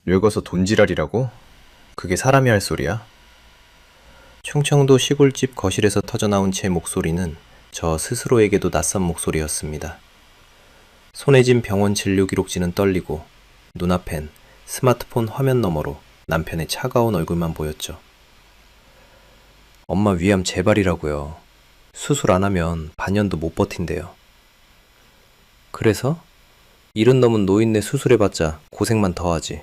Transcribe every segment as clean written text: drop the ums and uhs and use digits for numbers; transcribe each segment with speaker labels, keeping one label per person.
Speaker 1: 늙어서 돈지랄이라고? 그게 사람이 할 소리야? 충청도 시골집 거실에서 터져나온 제 목소리는 저 스스로에게도 낯선 목소리였습니다. 손에 쥔 병원 진료 기록지는 떨리고 눈앞엔 스마트폰 화면 너머로 남편의 차가운 얼굴만 보였죠. 엄마 위암 재발이라고요. 수술 안 하면 반년도 못 버틴대요. 그래서? 일은 넘은 노인네 수술해봤자 고생만 더하지.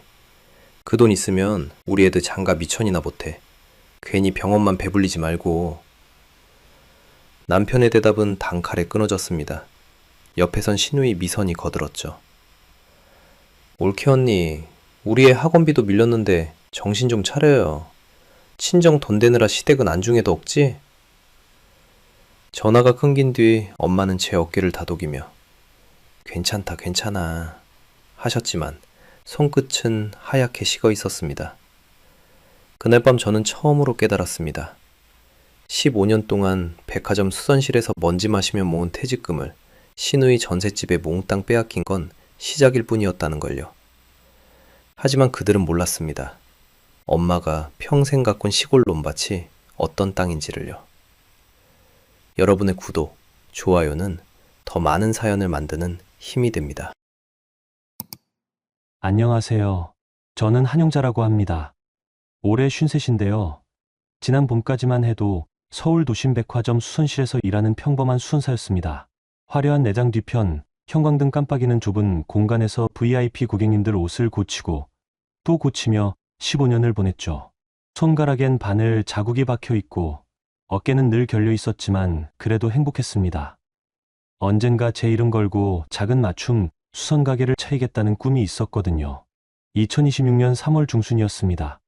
Speaker 1: 그 돈 있으면 우리 애들 장가 미천이나 못해. 괜히 병원만 배불리지 말고. 남편의 대답은 단칼에 끊어졌습니다. 옆에선 신우이 미선이 거들었죠. 올케 언니, 우리 애 학원비도 밀렸는데 정신 좀 차려요. 친정 돈 대느라 시댁은 안중에도 없지? 전화가 끊긴 뒤 엄마는 제 어깨를 다독이며 괜찮다, 괜찮아 하셨지만 손끝은 하얗게 식어 있었습니다. 그날 밤 저는 처음으로 깨달았습니다. 15년 동안 백화점 수선실에서 먼지 마시며 모은 퇴직금을 시누이 전셋집에 몽땅 빼앗긴 건 시작일 뿐이었다는 걸요. 하지만 그들은 몰랐습니다. 엄마가 평생 가꾼 시골 논밭이 어떤 땅인지를요. 여러분의 구독, 좋아요는 더 많은 사연을 만드는 힘이 됩니다.
Speaker 2: 안녕하세요. 저는 한용자라고 합니다. 올해 53인데요. 지난 봄까지만 해도 서울 도심백화점 수선실에서 일하는 평범한 수선사였습니다. 화려한 내장 뒤편, 형광등 깜빡이는 좁은 공간에서 VIP 고객님들 옷을 고치고 또 고치며 15년을 보냈죠. 손가락엔 바늘 자국이 박혀 있고 어깨는 늘 결려 있었지만 그래도 행복했습니다. 언젠가 제 이름 걸고 작은 맞춤 수선 가게를 차리겠다는 꿈이 있었거든요. 2026년 3월 중순이었습니다.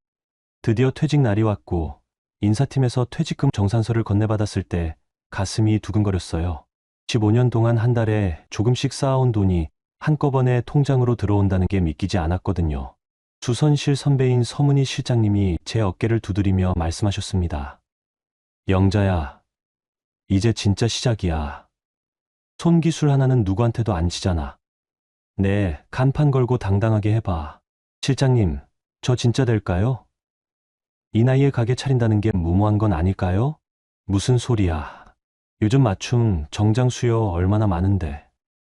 Speaker 2: 드디어 퇴직 날이 왔고 인사팀에서 퇴직금 정산서를 건네받았을 때 가슴이 두근거렸어요. 15년 동안 한 달에 조금씩 쌓아온 돈이 한꺼번에 통장으로 들어온다는 게 믿기지 않았거든요. 수선실 선배인 서문희 실장님이 제 어깨를 두드리며 말씀하셨습니다. 영자야, 이제 진짜 시작이야. 손기술 하나는 누구한테도 안 지잖아. 네, 간판 걸고 당당하게 해봐. 실장님, 저 진짜 될까요? 이 나이에 가게 차린다는 게 무모한 건 아닐까요? 무슨 소리야. 요즘 맞춤 정장 수요 얼마나 많은데.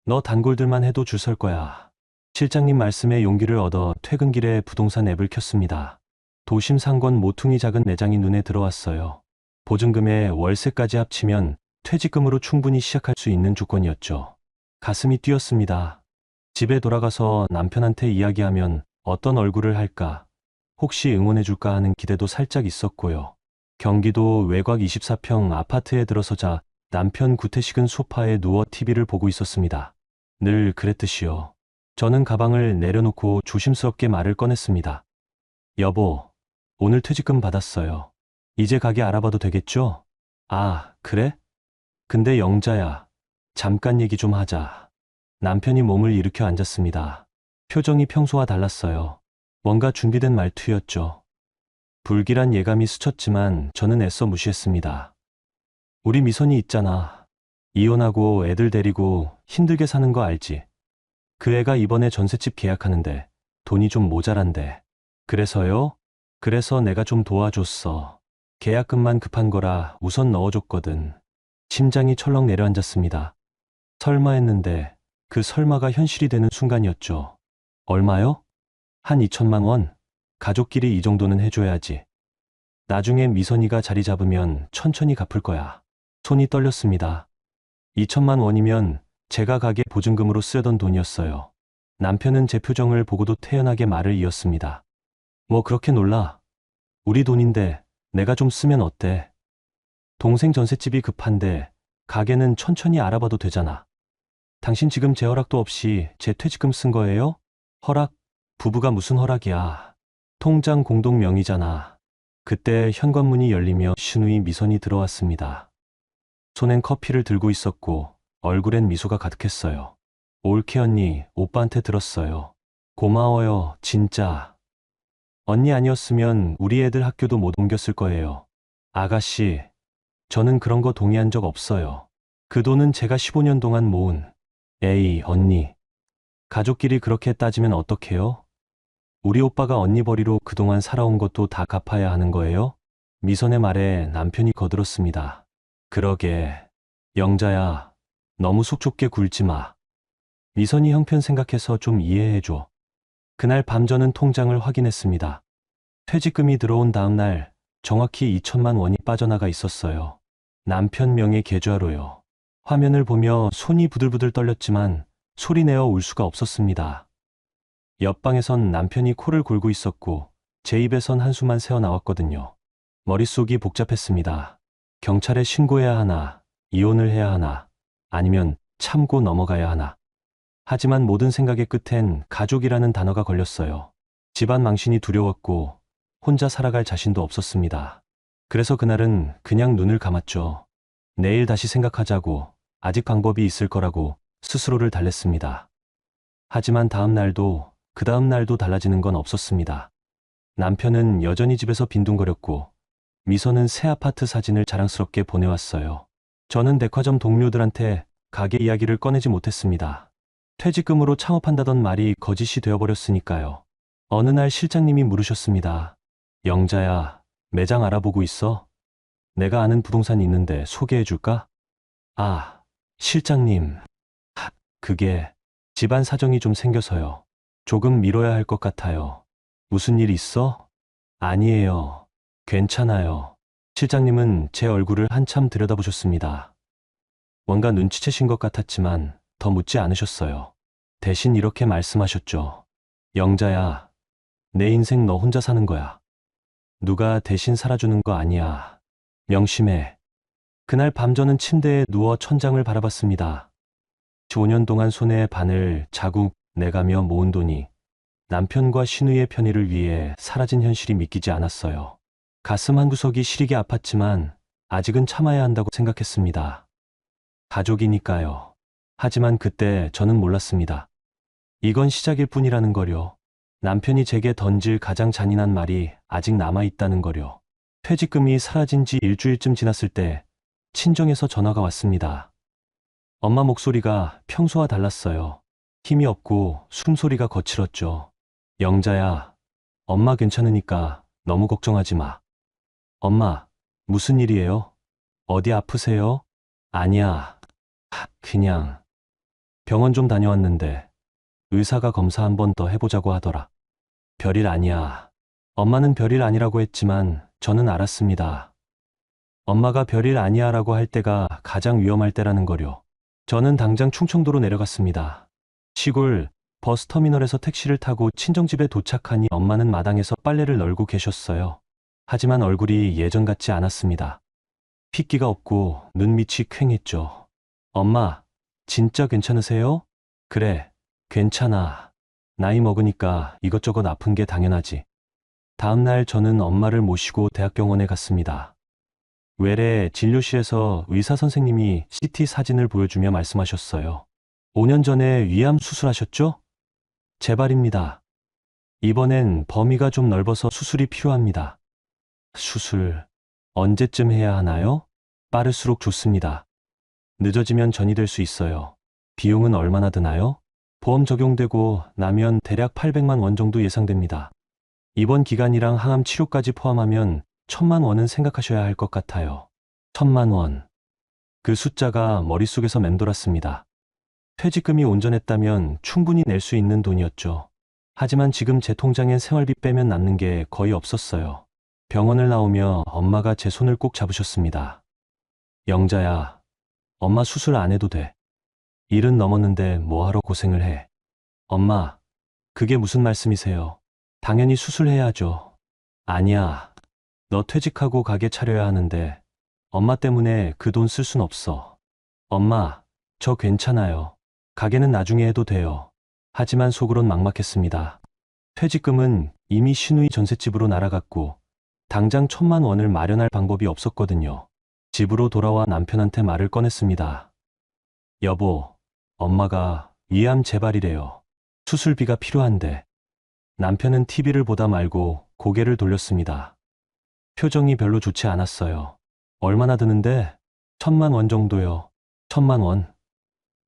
Speaker 2: 너 단골들만 해도 줄 설 거야. 실장님 말씀에 용기를 얻어 퇴근길에 부동산 앱을 켰습니다. 도심 상권 모퉁이 작은 매장이 눈에 들어왔어요. 보증금에 월세까지 합치면 퇴직금으로 충분히 시작할 수 있는 조건이었죠. 가슴이 뛰었습니다. 집에 돌아가서 남편한테 이야기하면 어떤 얼굴을 할까, 혹시 응원해줄까 하는 기대도 살짝 있었고요. 경기도 외곽 24평 아파트에 들어서자 남편 구태식은 소파에 누워 TV를 보고 있었습니다. 늘 그랬듯이요. 저는 가방을 내려놓고 조심스럽게 말을 꺼냈습니다. 여보, 오늘 퇴직금 받았어요. 이제 가게 알아봐도 되겠죠? 아, 그래? 근데 영자야, 잠깐 얘기 좀 하자. 남편이 몸을 일으켜 앉았습니다. 표정이 평소와 달랐어요. 뭔가 준비된 말투였죠. 불길한 예감이 스쳤지만 저는 애써 무시했습니다. 우리 미선이 있잖아. 이혼하고 애들 데리고 힘들게 사는 거 알지? 그 애가 이번에 전셋집 계약하는데 돈이 좀 모자란데. 그래서요? 그래서 내가 좀 도와줬어. 계약금만 급한 거라 우선 넣어줬거든. 심장이 철렁 내려앉았습니다. 설마 했는데 그 설마가 현실이 되는 순간이었죠. 얼마요? 한 2천만 원? 가족끼리 이 정도는 해줘야지. 나중에 미선이가 자리 잡으면 천천히 갚을 거야. 손이 떨렸습니다. 2천만 원이면 제가 가게 보증금으로 쓰던 돈이었어요. 남편은 제 표정을 보고도 태연하게 말을 이었습니다. 뭐 그렇게 놀라. 우리 돈인데 내가 좀 쓰면 어때? 동생 전셋집이 급한데 가게는 천천히 알아봐도 되잖아. 당신 지금 제 허락도 없이 제 퇴직금 쓴 거예요? 허락? 부부가 무슨 허락이야. 통장 공동 명의잖아. 그때 현관문이 열리며 신우이 미선이 들어왔습니다. 손엔 커피를 들고 있었고 얼굴엔 미소가 가득했어요. 올케 언니, 오빠한테 들었어요. 고마워요, 진짜. 언니 아니었으면 우리 애들 학교도 못 옮겼을 거예요. 아가씨, 저는 그런 거 동의한 적 없어요. 그 돈은 제가 15년 동안 모은. 에이, 언니. 가족끼리 그렇게 따지면 어떡해요? 우리 오빠가 언니 버리로 그동안 살아온 것도 다 갚아야 하는 거예요? 미선의 말에 남편이 거들었습니다. 그러게. 영자야, 너무 속 좁게 굴지 마. 미선이 형편 생각해서 좀 이해해줘. 그날 밤 저는 통장을 확인했습니다. 퇴직금이 들어온 다음 날 정확히 2천만 원이 빠져나가 있었어요. 남편 명의 계좌로요. 화면을 보며 손이 부들부들 떨렸지만 소리내어 울 수가 없었습니다. 옆방에선 남편이 코를 골고 있었고 제 입에선 한숨만 새어나왔거든요. 머릿속이 복잡했습니다. 경찰에 신고해야 하나, 이혼을 해야 하나, 아니면 참고 넘어가야 하나. 하지만 모든 생각의 끝엔 가족이라는 단어가 걸렸어요. 집안 망신이 두려웠고 혼자 살아갈 자신도 없었습니다. 그래서 그날은 그냥 눈을 감았죠. 내일 다시 생각하자고, 아직 방법이 있을 거라고 스스로를 달랬습니다. 하지만 다음 날도 그 다음 날도 달라지는 건 없었습니다. 남편은 여전히 집에서 빈둥거렸고 미선은 새 아파트 사진을 자랑스럽게 보내왔어요. 저는 백화점 동료들한테 가게 이야기를 꺼내지 못했습니다. 퇴직금으로 창업한다던 말이 거짓이 되어버렸으니까요. 어느 날 실장님이 물으셨습니다. 영자야, 매장 알아보고 있어? 내가 아는 부동산 있는데 소개해줄까? 아, 실장님. 그게 집안 사정이 좀 생겨서요. 조금 미뤄야 할 것 같아요. 무슨 일 있어? 아니에요. 괜찮아요. 실장님은 제 얼굴을 한참 들여다보셨습니다. 뭔가 눈치채신 것 같았지만 더 묻지 않으셨어요. 대신 이렇게 말씀하셨죠. 영자야, 내 인생 너 혼자 사는 거야. 누가 대신 살아주는 거 아니야. 명심해. 그날 밤 저는 침대에 누워 천장을 바라봤습니다. 5년 동안 손에 바늘 자국 내가며 모은 돈이 남편과 신우의 편의를 위해 사라진 현실이 믿기지 않았어요. 가슴 한구석이 시리게 아팠지만 아직은 참아야 한다고 생각했습니다. 가족이니까요. 하지만 그때 저는 몰랐습니다. 이건 시작일 뿐이라는 거요. 남편이 제게 던질 가장 잔인한 말이 아직 남아있다는 거요. 퇴직금이 사라진 지 일주일쯤 지났을 때 친정에서 전화가 왔습니다. 엄마 목소리가 평소와 달랐어요. 힘이 없고 숨소리가 거칠었죠. 영자야, 엄마 괜찮으니까 너무 걱정하지 마. 엄마, 무슨 일이에요? 어디 아프세요? 아니야. 그냥 병원 좀 다녀왔는데 의사가 검사 한 번 더 해보자고 하더라. 별일 아니야. 엄마는 별일 아니라고 했지만 저는 알았습니다. 엄마가 별일 아니야라고 할 때가 가장 위험할 때라는 거요. 저는 당장 충청도로 내려갔습니다. 시골 버스터미널에서 택시를 타고 친정집에 도착하니 엄마는 마당에서 빨래를 널고 계셨어요. 하지만 얼굴이 예전 같지 않았습니다. 핏기가 없고 눈밑이 퀭했죠. 엄마, 진짜 괜찮으세요? 그래, 괜찮아. 나이 먹으니까 이것저것 아픈 게 당연하지. 다음 날 저는 엄마를 모시고 대학병원에 갔습니다. 외래 진료실에서 의사 선생님이 CT 사진을 보여주며 말씀하셨어요. 5년 전에 위암 수술하셨죠? 재발입니다. 이번엔 범위가 좀 넓어서 수술이 필요합니다. 수술, 언제쯤 해야 하나요? 빠를수록 좋습니다. 늦어지면 전이 될 수 있어요. 비용은 얼마나 드나요? 보험 적용되고 나면 대략 800만 원 정도 예상됩니다. 입원 기간이랑 항암 치료까지 포함하면 1,000만 원은 생각하셔야 할 것 같아요. 1,000만 원. 그 숫자가 머릿속에서 맴돌았습니다. 퇴직금이 온전했다면 충분히 낼 수 있는 돈이었죠. 하지만 지금 제 통장엔 생활비 빼면 남는 게 거의 없었어요. 병원을 나오며 엄마가 제 손을 꼭 잡으셨습니다. 영자야, 엄마 수술 안 해도 돼. 일은 넘었는데 뭐하러 고생을 해. 엄마, 그게 무슨 말씀이세요? 당연히 수술해야죠. 아니야. 너 퇴직하고 가게 차려야 하는데 엄마 때문에 그 돈 쓸 순 없어. 엄마, 저 괜찮아요. 가게는 나중에 해도 돼요. 하지만 속으론 막막했습니다. 퇴직금은 이미 신우이 전셋집으로 날아갔고 당장 1,000만 원을 마련할 방법이 없었거든요. 집으로 돌아와 남편한테 말을 꺼냈습니다. 여보, 엄마가 위암 재발이래요. 수술비가 필요한데. 남편은 TV를 보다 말고 고개를 돌렸습니다. 표정이 별로 좋지 않았어요. 얼마나 드는데? 1,000만 원 정도요. 1,000만 원.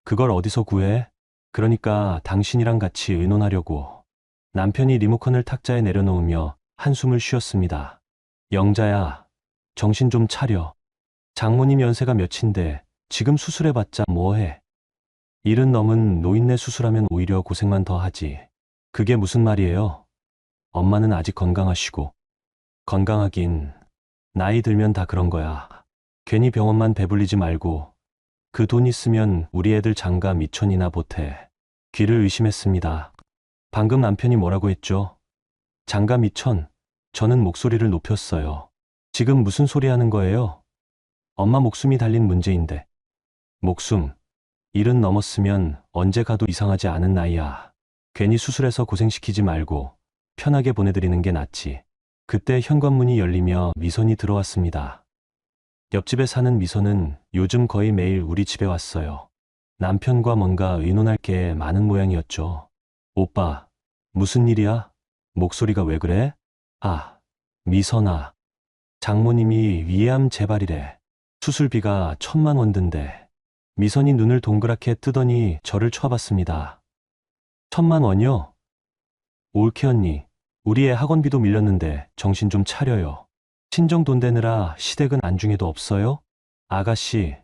Speaker 2: 그걸 어디서 구해? 그러니까 당신이랑 같이 의논하려고. 남편이 리모컨을 탁자에 내려놓으며 한숨을 쉬었습니다. 영자야, 정신 좀 차려. 장모님 연세가 몇인데 지금 수술해봤자 뭐해. 일은 넘은 노인네 수술하면 오히려 고생만 더 하지. 그게 무슨 말이에요? 엄마는 아직 건강하시고. 건강하긴 나이 들면 다 그런 거야. 괜히 병원만 배불리지 말고 그 돈 있으면 우리 애들 장가 미천이나 보태. 귀를 의심했습니다. 방금 남편이 뭐라고 했죠? 장가 미천. 저는 목소리를 높였어요. 지금 무슨 소리 하는 거예요? 엄마 목숨이 달린 문제인데. 목숨. 일은 넘었으면 언제 가도 이상하지 않은 나이야. 괜히 수술해서 고생시키지 말고 편하게 보내드리는 게 낫지. 그때 현관문이 열리며 미선이 들어왔습니다. 옆집에 사는 미선은 요즘 거의 매일 우리 집에 왔어요. 남편과 뭔가 의논할 게 많은 모양이었죠. 오빠, 무슨 일이야? 목소리가 왜 그래? 아, 미선아. 장모님이 위암 재발이래. 수술비가 1,000만 원 든대. 미선이 눈을 동그랗게 뜨더니 저를 쳐봤습니다. 1,000만 원이요? 올케 언니, 우리 애 학원비도 밀렸는데 정신 좀 차려요. 친정 돈 대느라 시댁은 안중에도 없어요? 아가씨,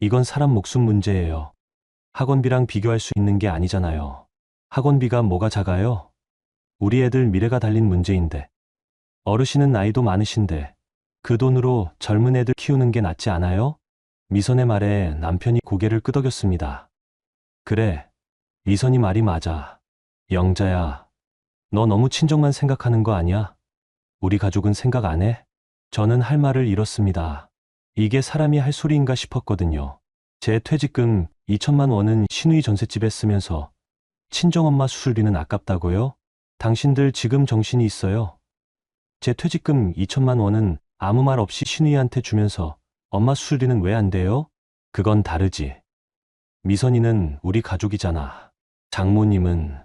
Speaker 2: 이건 사람 목숨 문제예요. 학원비랑 비교할 수 있는 게 아니잖아요. 학원비가 뭐가 작아요? 우리 애들 미래가 달린 문제인데. 어르신은 나이도 많으신데 그 돈으로 젊은 애들 키우는 게 낫지 않아요? 미선의 말에 남편이 고개를 끄덕였습니다. 그래, 미선이 말이 맞아. 영자야, 너 너무 친정만 생각하는 거 아니야? 우리 가족은 생각 안 해? 저는 할 말을 잃었습니다. 이게 사람이 할 소리인가 싶었거든요. 제 퇴직금 2,000만 원은 시누이 전셋집에 쓰면서 친정엄마 수술비는 아깝다고요? 당신들 지금 정신이 있어요? 제 퇴직금 2,000만 원은 아무 말 없이 시누이한테 주면서 엄마 수술비는 왜 안 돼요? 그건 다르지. 미선이는 우리 가족이잖아. 장모님은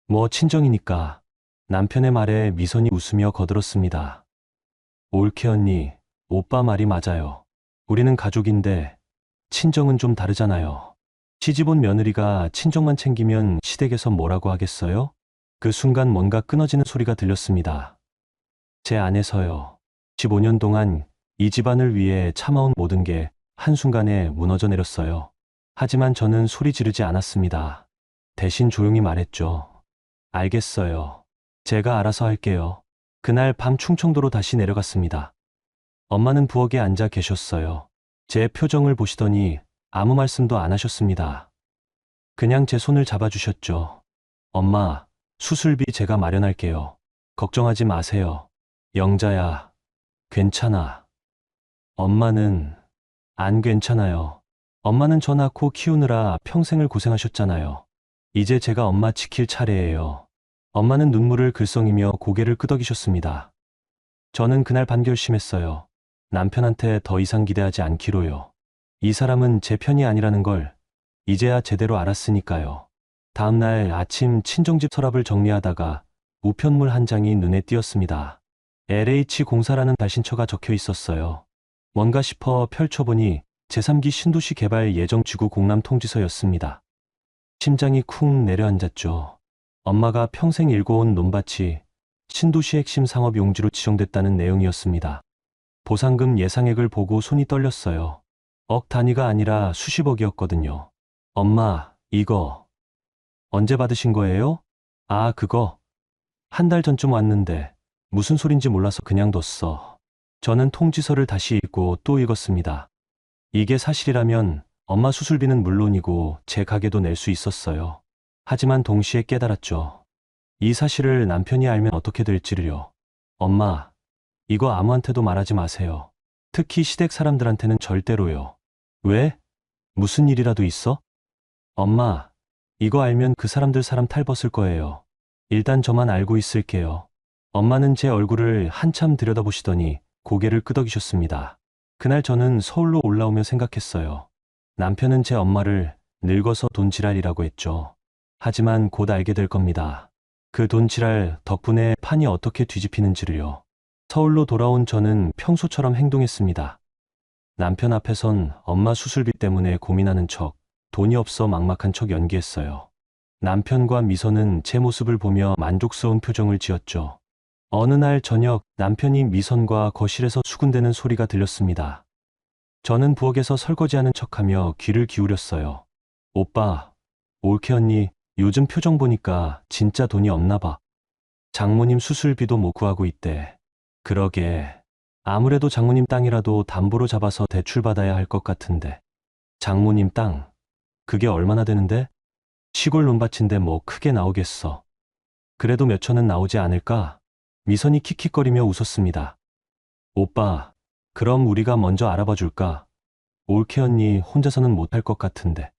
Speaker 2: 뭐 친정이니까. 남편의 말에 미선이 웃으며 거들었습니다. 올케 언니, 오빠 말이 맞아요. 우리는 가족인데 친정은 좀 다르잖아요. 시집온 며느리가 친정만 챙기면 시댁에서 뭐라고 하겠어요? 그 순간 뭔가 끊어지는 소리가 들렸습니다. 제 안에서요. 15년 동안 이 집안을 위해 참아온 모든 게 한순간에 무너져 내렸어요. 하지만 저는 소리 지르지 않았습니다. 대신 조용히 말했죠. 알겠어요. 제가 알아서 할게요. 그날 밤 충청도로 다시 내려갔습니다. 엄마는 부엌에 앉아 계셨어요. 제 표정을 보시더니 아무 말씀도 안 하셨습니다. 그냥 제 손을 잡아주셨죠. 엄마, 수술비 제가 마련할게요. 걱정하지 마세요. 영자야, 괜찮아. 엄마는 안 괜찮아요. 엄마는 저 낳고 키우느라 평생을 고생하셨잖아요. 이제 제가 엄마 지킬 차례예요. 엄마는 눈물을 글썽이며 고개를 끄덕이셨습니다. 저는 그날 밤 결심했어요. 남편한테 더 이상 기대하지 않기로요. 이 사람은 제 편이 아니라는 걸 이제야 제대로 알았으니까요. 다음 날 아침 친정집 서랍을 정리하다가 우편물 한 장이 눈에 띄었습니다. LH공사라는 발신처가 적혀 있었어요. 뭔가 싶어 펼쳐보니 제3기 신도시 개발 예정지구 공람 통지서였습니다. 심장이 쿵 내려앉았죠. 엄마가 평생 일궈온 논밭이 신도시 핵심 상업 용지로 지정됐다는 내용이었습니다. 보상금 예상액을 보고 손이 떨렸어요. 억 단위가 아니라 수십억이었거든요. 엄마, 이거 언제 받으신 거예요? 아, 그거 한 달 전쯤 왔는데 무슨 소린지 몰라서 그냥 뒀어. 저는 통지서를 다시 읽고 또 읽었습니다. 이게 사실이라면 엄마 수술비는 물론이고 제 가게도 낼 수 있었어요. 하지만 동시에 깨달았죠. 이 사실을 남편이 알면 어떻게 될지를요. 엄마, 이거 아무한테도 말하지 마세요. 특히 시댁 사람들한테는 절대로요. 왜? 무슨 일이라도 있어? 엄마, 이거 알면 그 사람들 사람 탈벗을 거예요. 일단 저만 알고 있을게요. 엄마는 제 얼굴을 한참 들여다보시더니 고개를 끄덕이셨습니다. 그날 저는 서울로 올라오며 생각했어요. 남편은 제 엄마를 늙어서 돈지랄이라고 했죠. 하지만 곧 알게 될 겁니다. 그 돈지랄 덕분에 판이 어떻게 뒤집히는지를요. 서울로 돌아온 저는 평소처럼 행동했습니다. 남편 앞에선 엄마 수술비 때문에 고민하는 척, 돈이 없어 막막한 척 연기했어요. 남편과 미선은 제 모습을 보며 만족스러운 표정을 지었죠. 어느 날 저녁 남편이 미선과 거실에서 수군대는 소리가 들렸습니다. 저는 부엌에서 설거지하는 척하며 귀를 기울였어요. 오빠, 올케 언니, 요즘 표정 보니까 진짜 돈이 없나 봐. 장모님 수술비도 못 구하고 있대. 그러게. 아무래도 장모님 땅이라도 담보로 잡아서 대출받아야 할 것 같은데. 장모님 땅, 그게 얼마나 되는데? 시골 논밭인데 뭐 크게 나오겠어. 그래도 몇 천은 나오지 않을까? 미선이 킥킥거리며 웃었습니다. 오빠, 그럼 우리가 먼저 알아봐 줄까? 올케 언니 혼자서는 못할 것 같은데.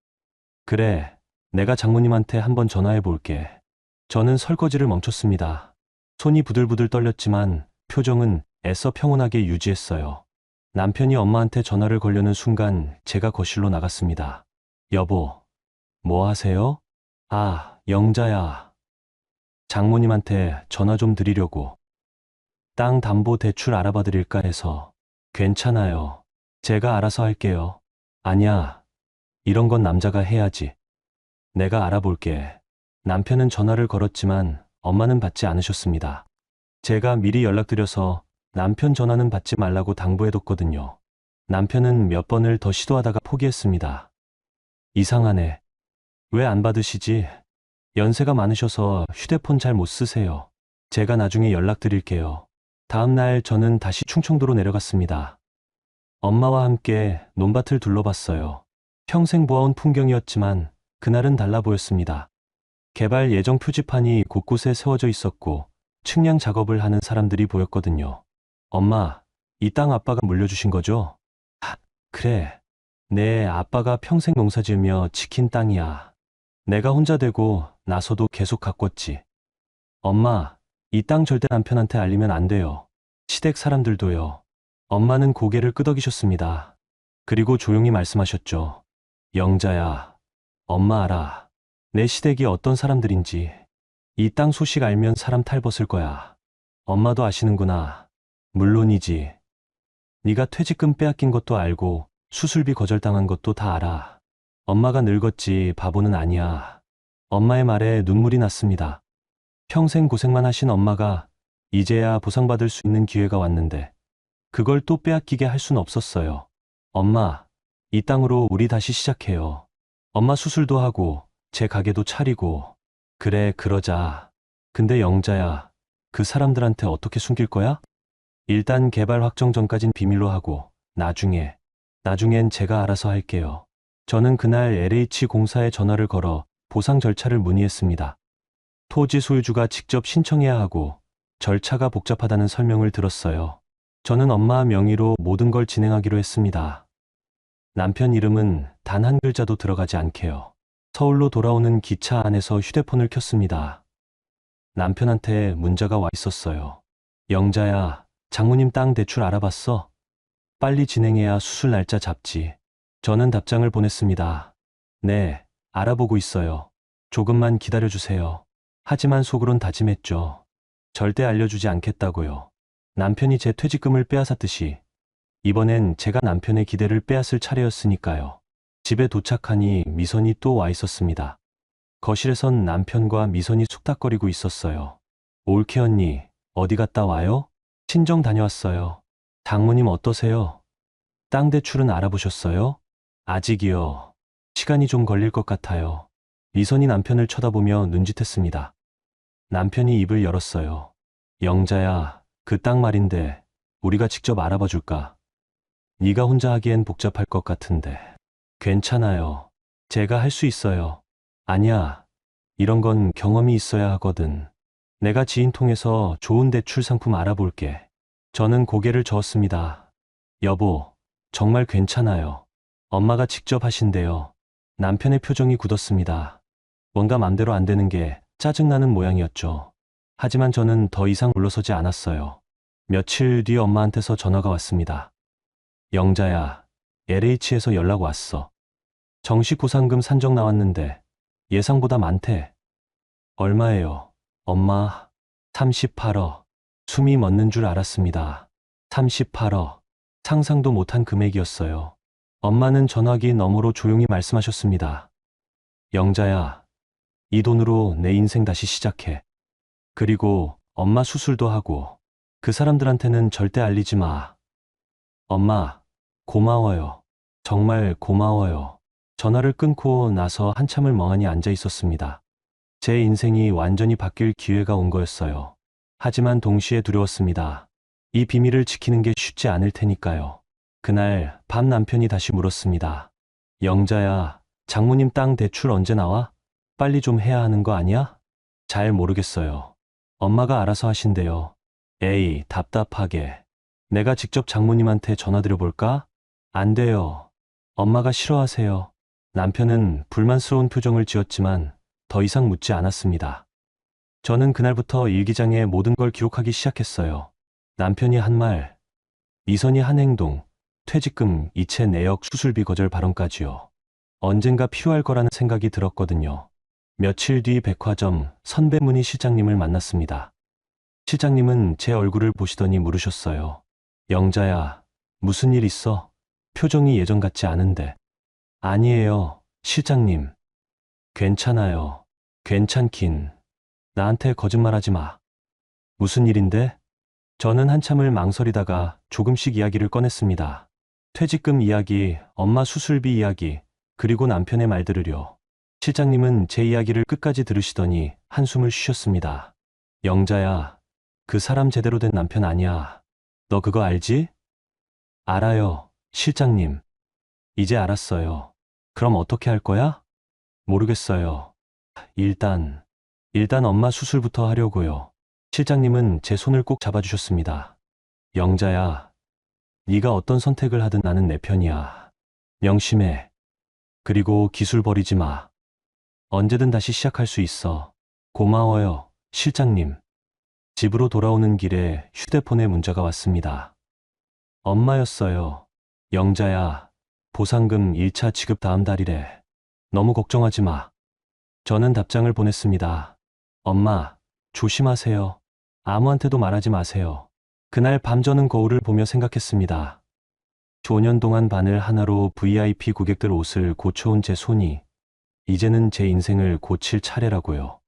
Speaker 2: 그래, 내가 장모님한테 한번 전화해 볼게. 저는 설거지를 멈췄습니다. 손이 부들부들 떨렸지만 표정은 애써 평온하게 유지했어요. 남편이 엄마한테 전화를 걸려는 순간 제가 거실로 나갔습니다. 여보, 뭐 하세요? 아, 영자야. 장모님한테 전화 좀 드리려고. 땅 담보 대출 알아봐 드릴까 해서. 괜찮아요. 제가 알아서 할게요. 아니야. 이런 건 남자가 해야지. 내가 알아볼게. 남편은 전화를 걸었지만 엄마는 받지 않으셨습니다. 제가 미리 연락드려서 남편 전화는 받지 말라고 당부해뒀거든요. 남편은 몇 번을 더 시도하다가 포기했습니다. 이상하네. 왜 안 받으시지? 연세가 많으셔서 휴대폰 잘 못 쓰세요. 제가 나중에 연락드릴게요. 다음 날 저는 다시 충청도로 내려갔습니다. 엄마와 함께 논밭을 둘러봤어요. 평생 보아온 풍경이었지만 그날은 달라 보였습니다. 개발 예정 표지판이 곳곳에 세워져 있었고 측량 작업을 하는 사람들이 보였거든요. 엄마, 이 땅 아빠가 물려주신 거죠? 아, 그래. 네, 아빠가 평생 농사지으며 지킨 땅이야. 내가 혼자 되고 나서도 계속 가꿨지. 엄마, 이 땅 절대 남편한테 알리면 안 돼요. 시댁 사람들도요. 엄마는 고개를 끄덕이셨습니다. 그리고 조용히 말씀하셨죠. 영자야, 엄마 알아. 내 시댁이 어떤 사람들인지. 이 땅 소식 알면 사람 탈벗을 거야. 엄마도 아시는구나. 물론이지. 네가 퇴직금 빼앗긴 것도 알고 수술비 거절당한 것도 다 알아. 엄마가 늙었지 바보는 아니야. 엄마의 말에 눈물이 났습니다. 평생 고생만 하신 엄마가 이제야 보상받을 수 있는 기회가 왔는데 그걸 또 빼앗기게 할 순 없었어요. 엄마, 이 땅으로 우리 다시 시작해요. 엄마 수술도 하고 제 가게도 차리고. 그래, 그러자. 근데 영자야, 그 사람들한테 어떻게 숨길 거야? 일단 개발 확정 전까진 비밀로 하고 나중엔 제가 알아서 할게요. 저는 그날 LH 공사에 전화를 걸어 보상 절차를 문의했습니다. 토지 소유주가 직접 신청해야 하고 절차가 복잡하다는 설명을 들었어요. 저는 엄마 명의로 모든 걸 진행하기로 했습니다. 남편 이름은 단 한 글자도 들어가지 않게요. 서울로 돌아오는 기차 안에서 휴대폰을 켰습니다. 남편한테 문자가 와 있었어요. 영자야, 장모님 땅 대출 알아봤어? 빨리 진행해야 수술 날짜 잡지. 저는 답장을 보냈습니다. 네, 알아보고 있어요. 조금만 기다려주세요. 하지만 속으론 다짐했죠. 절대 알려주지 않겠다고요. 남편이 제 퇴직금을 빼앗았듯이 이번엔 제가 남편의 기대를 빼앗을 차례였으니까요. 집에 도착하니 미선이 또 와 있었습니다. 거실에선 남편과 미선이 숙닥거리고 있었어요. 올케 언니, 어디 갔다 와요? 친정 다녀왔어요. 장모님 어떠세요? 땅 대출은 알아보셨어요? 아직이요. 시간이 좀 걸릴 것 같아요. 미선이 남편을 쳐다보며 눈짓했습니다. 남편이 입을 열었어요. 영자야, 그 땅 말인데 우리가 직접 알아봐 줄까? 네가 혼자 하기엔 복잡할 것 같은데. 괜찮아요. 제가 할 수 있어요. 아니야. 이런 건 경험이 있어야 하거든. 내가 지인 통해서 좋은 대출 상품 알아볼게. 저는 고개를 저었습니다. 여보, 정말 괜찮아요. 엄마가 직접 하신대요. 남편의 표정이 굳었습니다. 뭔가 맘대로 안 되는 게 짜증나는 모양이었죠. 하지만 저는 더 이상 물러서지 않았어요. 며칠 뒤 엄마한테서 전화가 왔습니다. 영자야, LH에서 연락 왔어. 정식 보상금 산정 나왔는데 예상보다 많대. 얼마예요? 엄마, 38억. 숨이 멎는 줄 알았습니다. 38억. 상상도 못한 금액이었어요. 엄마는 전화기 너머로 조용히 말씀하셨습니다. 영자야, 이 돈으로 내 인생 다시 시작해. 그리고 엄마 수술도 하고 그 사람들한테는 절대 알리지 마. 엄마, 고마워요. 정말 고마워요. 전화를 끊고 나서 한참을 멍하니 앉아 있었습니다. 제 인생이 완전히 바뀔 기회가 온 거였어요. 하지만 동시에 두려웠습니다. 이 비밀을 지키는 게 쉽지 않을 테니까요. 그날 밤 남편이 다시 물었습니다. 영자야, 장모님 땅 대출 언제 나와? 빨리 좀 해야 하는 거 아니야? 잘 모르겠어요. 엄마가 알아서 하신대요. 에이, 답답하게. 내가 직접 장모님한테 전화드려 볼까? 안 돼요. 엄마가 싫어하세요. 남편은 불만스러운 표정을 지었지만 더 이상 묻지 않았습니다. 저는 그날부터 일기장에 모든 걸 기록하기 시작했어요. 남편이 한 말, 미선이 한 행동, 퇴직금, 이체 내역, 수술비 거절 발언까지요. 언젠가 필요할 거라는 생각이 들었거든요. 며칠 뒤 백화점 선배문희 실장님을 만났습니다. 실장님은 제 얼굴을 보시더니 물으셨어요. 영자야, 무슨 일 있어? 표정이 예전 같지 않은데. 아니에요, 실장님. 괜찮아요. 괜찮긴. 나한테 거짓말하지 마. 무슨 일인데? 저는 한참을 망설이다가 조금씩 이야기를 꺼냈습니다. 퇴직금 이야기, 엄마 수술비 이야기, 그리고 남편의 말들을요. 실장님은 제 이야기를 끝까지 들으시더니 한숨을 쉬셨습니다. 영자야, 그 사람 제대로 된 남편 아니야. 너 그거 알지? 알아요, 실장님. 이제 알았어요. 그럼 어떻게 할 거야? 모르겠어요. 일단 엄마 수술부터 하려고요. 실장님은 제 손을 꼭 잡아주셨습니다. 영자야, 네가 어떤 선택을 하든 나는 내 편이야. 명심해. 그리고 기술 버리지 마. 언제든 다시 시작할 수 있어. 고마워요, 실장님. 집으로 돌아오는 길에 휴대폰에 문자가 왔습니다. 엄마였어요. 영자야, 보상금 1차 지급 다음 달이래. 너무 걱정하지 마. 저는 답장을 보냈습니다. 엄마, 조심하세요. 아무한테도 말하지 마세요. 그날 밤 저는 거울을 보며 생각했습니다. 5년 동안 바늘 하나로 VIP 고객들 옷을 고쳐온 제 손이 이제는 제 인생을 고칠 차례라고요.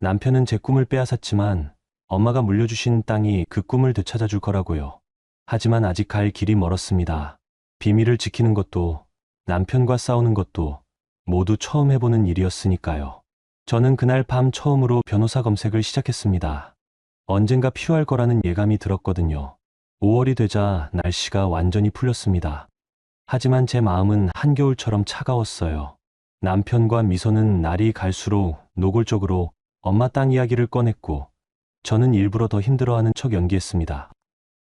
Speaker 2: 남편은 제 꿈을 빼앗았지만 엄마가 물려주신 땅이 그 꿈을 되찾아 줄 거라고요. 하지만 아직 갈 길이 멀었습니다. 비밀을 지키는 것도 남편과 싸우는 것도 모두 처음 해보는 일이었으니까요. 저는 그날 밤 처음으로 변호사 검색을 시작했습니다. 언젠가 필요할 거라는 예감이 들었거든요. 5월이 되자 날씨가 완전히 풀렸습니다. 하지만 제 마음은 한겨울처럼 차가웠어요. 남편과 미소는 날이 갈수록 노골적으로 엄마 땅 이야기를 꺼냈고 저는 일부러 더 힘들어하는 척 연기했습니다.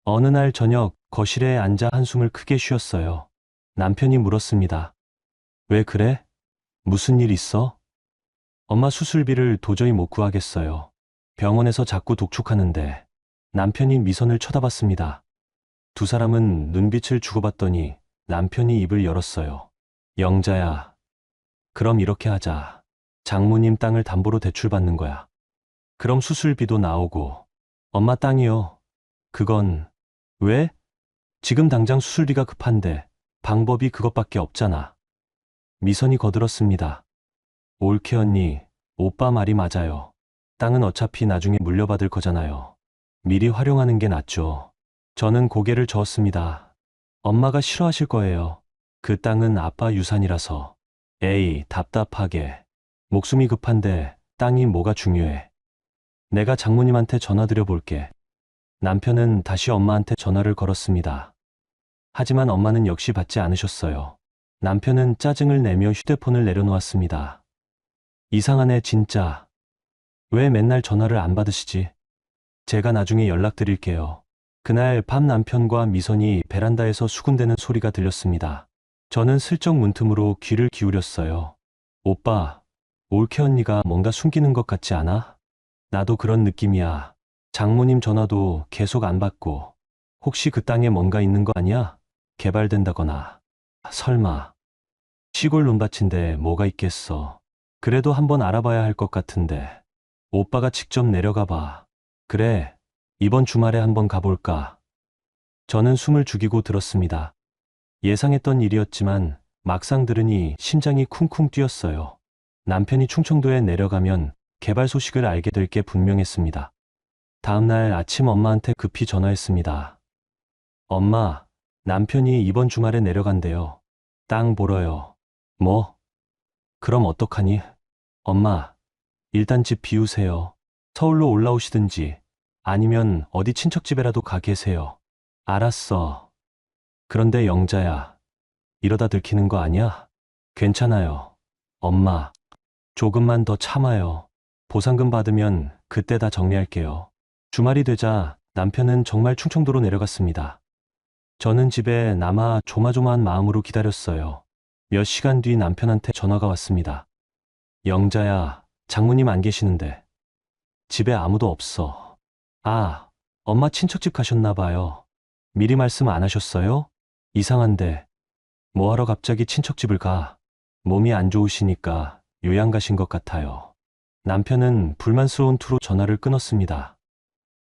Speaker 2: 어느 날 저녁 거실에 앉아 한숨을 크게 쉬었어요. 남편이 물었습니다. 왜 그래? 무슨 일 있어? 엄마 수술비를 도저히 못 구하겠어요. 병원에서 자꾸 독촉하는데. 남편이 미선을 쳐다봤습니다. 두 사람은 눈빛을 주고받더니 남편이 입을 열었어요. 영자야, 그럼 이렇게 하자. 장모님 땅을 담보로 대출받는 거야. 그럼 수술비도 나오고. 엄마 땅이요. 그건 왜? 지금 당장 수술비가 급한데 방법이 그것밖에 없잖아. 미선이 거들었습니다. 올케 언니, 오빠 말이 맞아요. 땅은 어차피 나중에 물려받을 거잖아요. 미리 활용하는 게 낫죠. 저는 고개를 저었습니다. 엄마가 싫어하실 거예요. 그 땅은 아빠 유산이라서. 에이, 답답하게. 목숨이 급한데 땅이 뭐가 중요해. 내가 장모님한테 전화드려 볼게. 남편은 다시 엄마한테 전화를 걸었습니다. 하지만 엄마는 역시 받지 않으셨어요. 남편은 짜증을 내며 휴대폰을 내려놓았습니다. 이상하네, 진짜. 왜 맨날 전화를 안 받으시지? 제가 나중에 연락드릴게요. 그날 밤 남편과 미선이 베란다에서 수군대는 소리가 들렸습니다. 저는 슬쩍 문틈으로 귀를 기울였어요. 오빠, 올케 언니가 뭔가 숨기는 것 같지 않아? 나도 그런 느낌이야. 장모님 전화도 계속 안 받고. 혹시 그 땅에 뭔가 있는 거 아니야? 개발된다거나. 설마. 시골 논밭인데 뭐가 있겠어. 그래도 한번 알아봐야 할 것 같은데. 오빠가 직접 내려가 봐. 그래, 이번 주말에 한번 가볼까. 저는 숨을 죽이고 들었습니다. 예상했던 일이었지만 막상 들으니 심장이 쿵쿵 뛰었어요. 남편이 충청도에 내려가면 개발 소식을 알게 될 게 분명했습니다. 다음 날 아침 엄마한테 급히 전화했습니다. 엄마, 남편이 이번 주말에 내려간대요. 땅 보러요. 뭐? 그럼 어떡하니? 엄마, 일단 집 비우세요. 서울로 올라오시든지 아니면 어디 친척집에라도 가 계세요. 알았어. 그런데 영자야, 이러다 들키는 거 아니야? 괜찮아요. 엄마, 조금만 더 참아요. 보상금 받으면 그때 다 정리할게요. 주말이 되자 남편은 정말 충청도로 내려갔습니다. 저는 집에 남아 조마조마한 마음으로 기다렸어요. 몇 시간 뒤 남편한테 전화가 왔습니다. 영자야, 장모님 안 계시는데. 집에 아무도 없어. 아, 엄마 친척집 가셨나 봐요. 미리 말씀 안 하셨어요? 이상한데. 뭐하러 갑자기 친척집을 가? 몸이 안 좋으시니까 요양 가신 것 같아요. 남편은 불만스러운 투로 전화를 끊었습니다.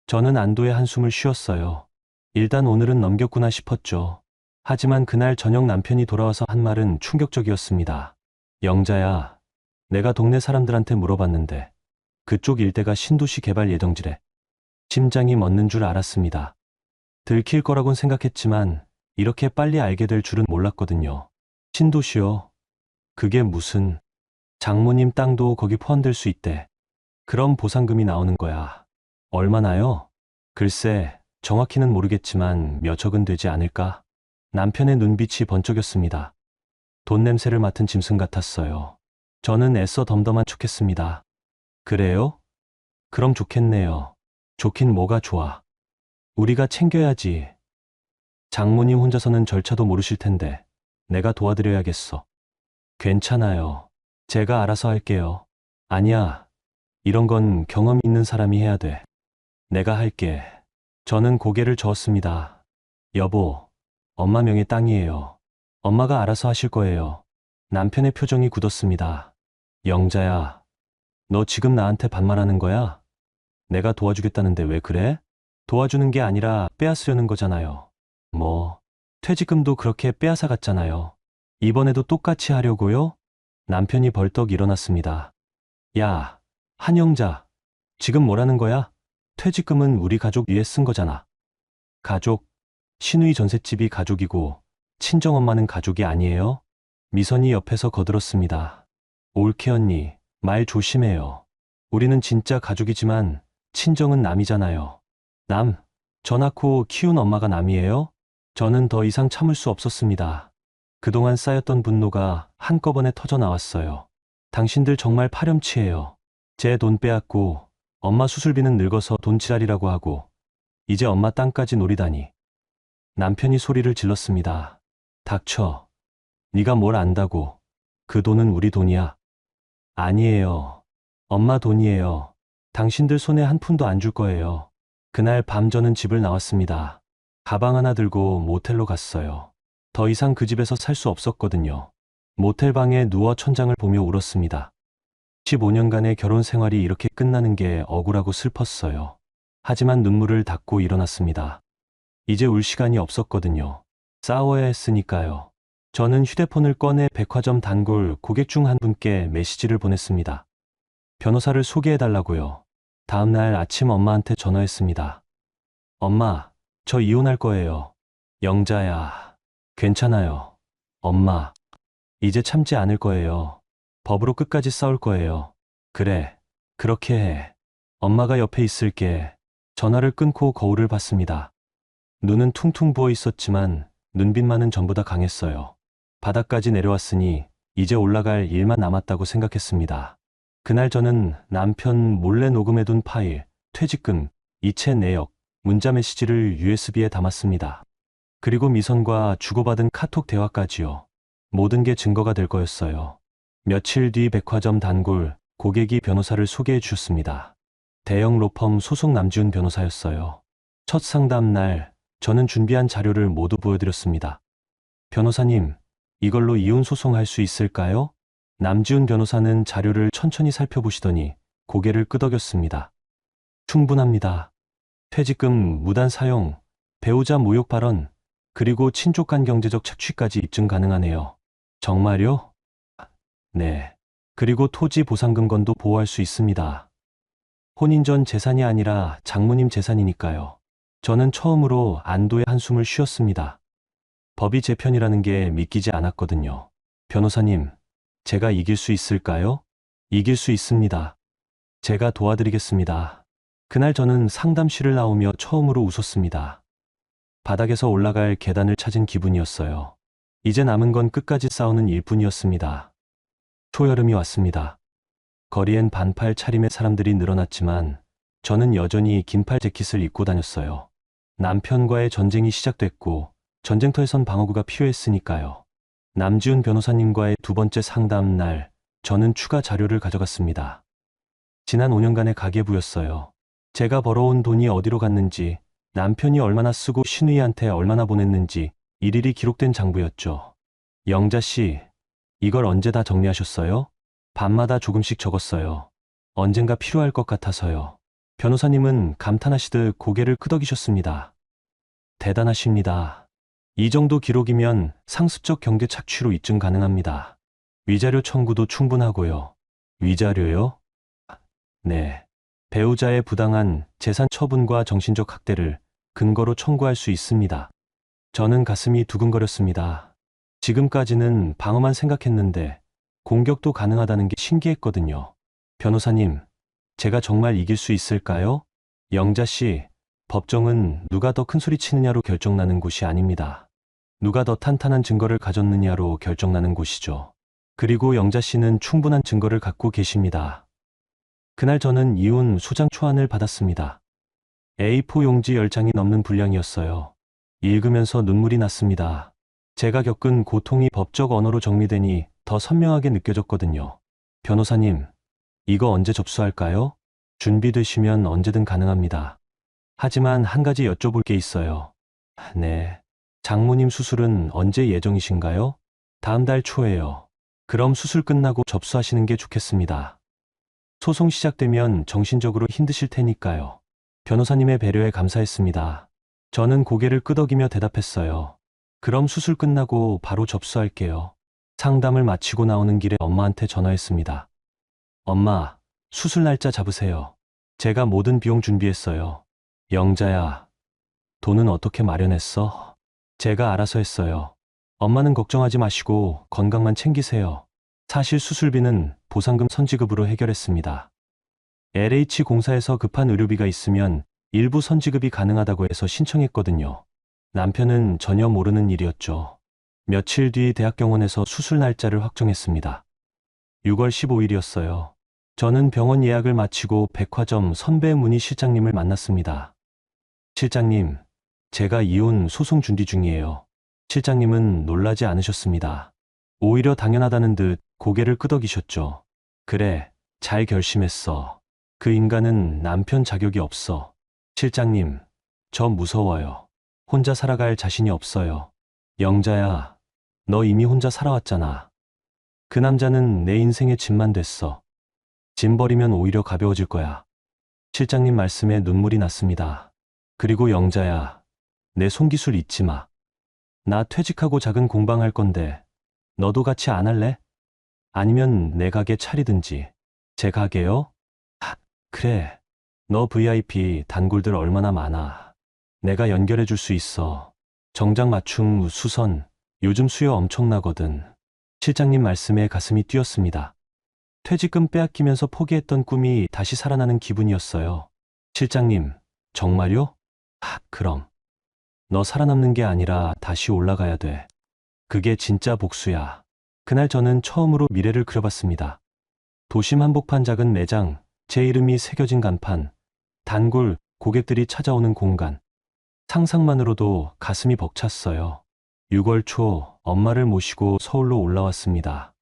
Speaker 2: 저는 안도의 한숨을 쉬었어요. 일단 오늘은 넘겼구나 싶었죠. 하지만 그날 저녁 남편이 돌아와서 한 말은 충격적이었습니다. 영자야, 내가 동네 사람들한테 물어봤는데 그쪽 일대가 신도시 개발 예정지래. 심장이 멎는 줄 알았습니다. 들킬 거라곤 생각했지만 이렇게 빨리 알게 될 줄은 몰랐거든요. 신도시요? 그게 무슨... 장모님 땅도 거기 포함될 수 있대. 그럼 보상금이 나오는 거야. 얼마나요? 글쎄, 정확히는 모르겠지만 몇억은 되지 않을까? 남편의 눈빛이 번쩍였습니다. 돈 냄새를 맡은 짐승 같았어요. 저는 애써 덤덤한 척했습니다. 그래요? 그럼 좋겠네요. 좋긴 뭐가 좋아. 우리가 챙겨야지. 장모님 혼자서는 절차도 모르실 텐데 내가 도와드려야겠어. 괜찮아요. 제가 알아서 할게요. 아니야. 이런 건 경험 있는 사람이 해야 돼. 내가 할게. 저는 고개를 저었습니다. 여보, 엄마 명의 땅이에요. 엄마가 알아서 하실 거예요. 남편의 표정이 굳었습니다. 영자야, 너 지금 나한테 반말하는 거야? 내가 도와주겠다는데 왜 그래? 도와주는 게 아니라 빼앗으려는 거잖아요. 뭐, 퇴직금도 그렇게 빼앗아 갔잖아요. 이번에도 똑같이 하려고요? 남편이 벌떡 일어났습니다. 야, 한영자, 지금 뭐라는 거야? 퇴직금은 우리 가족 위에 쓴 거잖아. 가족, 시누이 전셋집이 가족이고 친정엄마는 가족이 아니에요? 미선이 옆에서 거들었습니다. 올케 언니, 말 조심해요. 우리는 진짜 가족이지만 친정은 남이잖아요. 남, 저 낳고 키운 엄마가 남이에요? 저는 더 이상 참을 수 없었습니다. 그동안 쌓였던 분노가 한꺼번에 터져 나왔어요. 당신들 정말 파렴치해요. 제 돈 빼앗고 엄마 수술비는 늙어서 돈지랄이라고 하고 이제 엄마 땅까지 노리다니. 남편이 소리를 질렀습니다. 닥쳐. 네가 뭘 안다고. 그 돈은 우리 돈이야. 아니에요. 엄마 돈이에요. 당신들 손에 한 푼도 안 줄 거예요. 그날 밤 저는 집을 나왔습니다. 가방 하나 들고 모텔로 갔어요. 더 이상 그 집에서 살 수 없었거든요. 모텔 방에 누워 천장을 보며 울었습니다. 15년간의 결혼 생활이 이렇게 끝나는 게 억울하고 슬펐어요. 하지만 눈물을 닦고 일어났습니다. 이제 울 시간이 없었거든요. 싸워야 했으니까요. 저는 휴대폰을 꺼내 백화점 단골 고객 중 한 분께 메시지를 보냈습니다. 변호사를 소개해달라고요. 다음날 아침 엄마한테 전화했습니다. 엄마, 저 이혼할 거예요. 영자야. 괜찮아요. 엄마, 이제 참지 않을 거예요. 법으로 끝까지 싸울 거예요. 그래, 그렇게 해. 엄마가 옆에 있을게. 전화를 끊고 거울을 봤습니다. 눈은 퉁퉁 부어 있었지만 눈빛만은 전보다 강했어요. 바닥까지 내려왔으니 이제 올라갈 일만 남았다고 생각했습니다. 그날 저는 남편 몰래 녹음해둔 파일, 퇴직금, 이체 내역, 문자 메시지를 USB에 담았습니다. 그리고 미선과 주고받은 카톡 대화까지요. 모든 게 증거가 될 거였어요. 며칠 뒤 백화점 단골 고객이 변호사를 소개해 주셨습니다. 대형 로펌 소속 남지훈 변호사였어요. 첫 상담 날 저는 준비한 자료를 모두 보여드렸습니다. 변호사님, 이걸로 이혼 소송할 수 있을까요? 남지훈 변호사는 자료를 천천히 살펴보시더니 고개를 끄덕였습니다. 충분합니다. 퇴직금 무단 사용, 배우자 모욕 발언, 그리고 친족 간 경제적 착취까지 입증 가능하네요. 정말요? 네. 그리고 토지 보상금건도 보호할 수 있습니다. 혼인 전 재산이 아니라 장모님 재산이니까요. 저는 처음으로 안도의 한숨을 쉬었습니다. 법이 제 편이라는 게 믿기지 않았거든요. 변호사님, 제가 이길 수 있을까요? 이길 수 있습니다. 제가 도와드리겠습니다. 그날 저는 상담실을 나오며 처음으로 웃었습니다. 바닥에서 올라갈 계단을 찾은 기분이었어요. 이제 남은 건 끝까지 싸우는 일뿐이었습니다. 초여름이 왔습니다. 거리엔 반팔 차림의 사람들이 늘어났지만 저는 여전히 긴팔 재킷을 입고 다녔어요. 남편과의 전쟁이 시작됐고 전쟁터에선 방어구가 필요했으니까요. 남지훈 변호사님과의 두 번째 상담 날, 저는 추가 자료를 가져갔습니다. 지난 5년간의 가계부였어요. 제가 벌어온 돈이 어디로 갔는지, 남편이 얼마나 쓰고 신우이한테 얼마나 보냈는지 일일이 기록된 장부였죠. 영자 씨, 이걸 언제 다 정리하셨어요? 밤마다 조금씩 적었어요. 언젠가 필요할 것 같아서요. 변호사님은 감탄하시듯 고개를 끄덕이셨습니다. 대단하십니다. 이 정도 기록이면 상습적 경계 착취로 입증 가능합니다. 위자료 청구도 충분하고요. 위자료요? 네. 배우자의 부당한 재산 처분과 정신적 학대를 근거로 청구할 수 있습니다. 저는 가슴이 두근거렸습니다. 지금까지는 방어만 생각했는데 공격도 가능하다는 게 신기했거든요. 변호사님, 제가 정말 이길 수 있을까요? 영자 씨, 법정은 누가 더 큰 소리 치느냐로 결정나는 곳이 아닙니다. 누가 더 탄탄한 증거를 가졌느냐로 결정나는 곳이죠. 그리고 영자 씨는 충분한 증거를 갖고 계십니다. 그날 저는 이혼 소장 초안을 받았습니다. A4 용지 10장이 넘는 분량이었어요. 읽으면서 눈물이 났습니다. 제가 겪은 고통이 법적 언어로 정리되니 더 선명하게 느껴졌거든요. 변호사님, 이거 언제 접수할까요? 준비되시면 언제든 가능합니다. 하지만 한 가지 여쭤볼 게 있어요. 네. 장모님 수술은 언제 예정이신가요? 다음 달 초에요. 그럼 수술 끝나고 접수하시는 게 좋겠습니다. 소송 시작되면 정신적으로 힘드실 테니까요. 변호사님의 배려에 감사했습니다. 저는 고개를 끄덕이며 대답했어요. 그럼 수술 끝나고 바로 접수할게요. 상담을 마치고 나오는 길에 엄마한테 전화했습니다. 엄마, 수술 날짜 잡으세요. 제가 모든 비용 준비했어요. 영자야, 돈은 어떻게 마련했어? 제가 알아서 했어요. 엄마는 걱정하지 마시고 건강만 챙기세요. 사실 수술비는 보상금 선지급으로 해결했습니다. LH공사에서 급한 의료비가 있으면 일부 선지급이 가능하다고 해서 신청했거든요. 남편은 전혀 모르는 일이었죠. 며칠 뒤 대학병원에서 수술 날짜를 확정했습니다. 6월 15일이었어요. 저는 병원 예약을 마치고 백화점 선배 문희 실장님을 만났습니다. 실장님, 제가 이혼 소송 준비 중이에요. 실장님은 놀라지 않으셨습니다. 오히려 당연하다는 듯 고개를 끄덕이셨죠. 그래, 잘 결심했어. 그 인간은 남편 자격이 없어. 실장님, 저 무서워요. 혼자 살아갈 자신이 없어요. 영자야, 너 이미 혼자 살아왔잖아. 그 남자는 내 인생의 짐만 됐어. 짐 버리면 오히려 가벼워질 거야. 실장님 말씀에 눈물이 났습니다. 그리고 영자야, 내 손기술 잊지 마. 나 퇴직하고 작은 공방할 건데 너도 같이 안 할래? 아니면 내 가게 차리든지. 제 가게요? 그래. 너 VIP 단골들 얼마나 많아. 내가 연결해 줄 수 있어. 정장 맞춤, 수선, 요즘 수요 엄청나거든. 실장님 말씀에 가슴이 뛰었습니다. 퇴직금 빼앗기면서 포기했던 꿈이 다시 살아나는 기분이었어요. 실장님, 정말요? 그럼. 너 살아남는 게 아니라 다시 올라가야 돼. 그게 진짜 복수야. 그날 저는 처음으로 미래를 그려봤습니다. 도심 한복판 작은 매장, 제 이름이 새겨진 간판, 단골, 고객들이 찾아오는 공간. 상상만으로도 가슴이 벅찼어요. 6월 초 엄마를 모시고 서울로 올라왔습니다.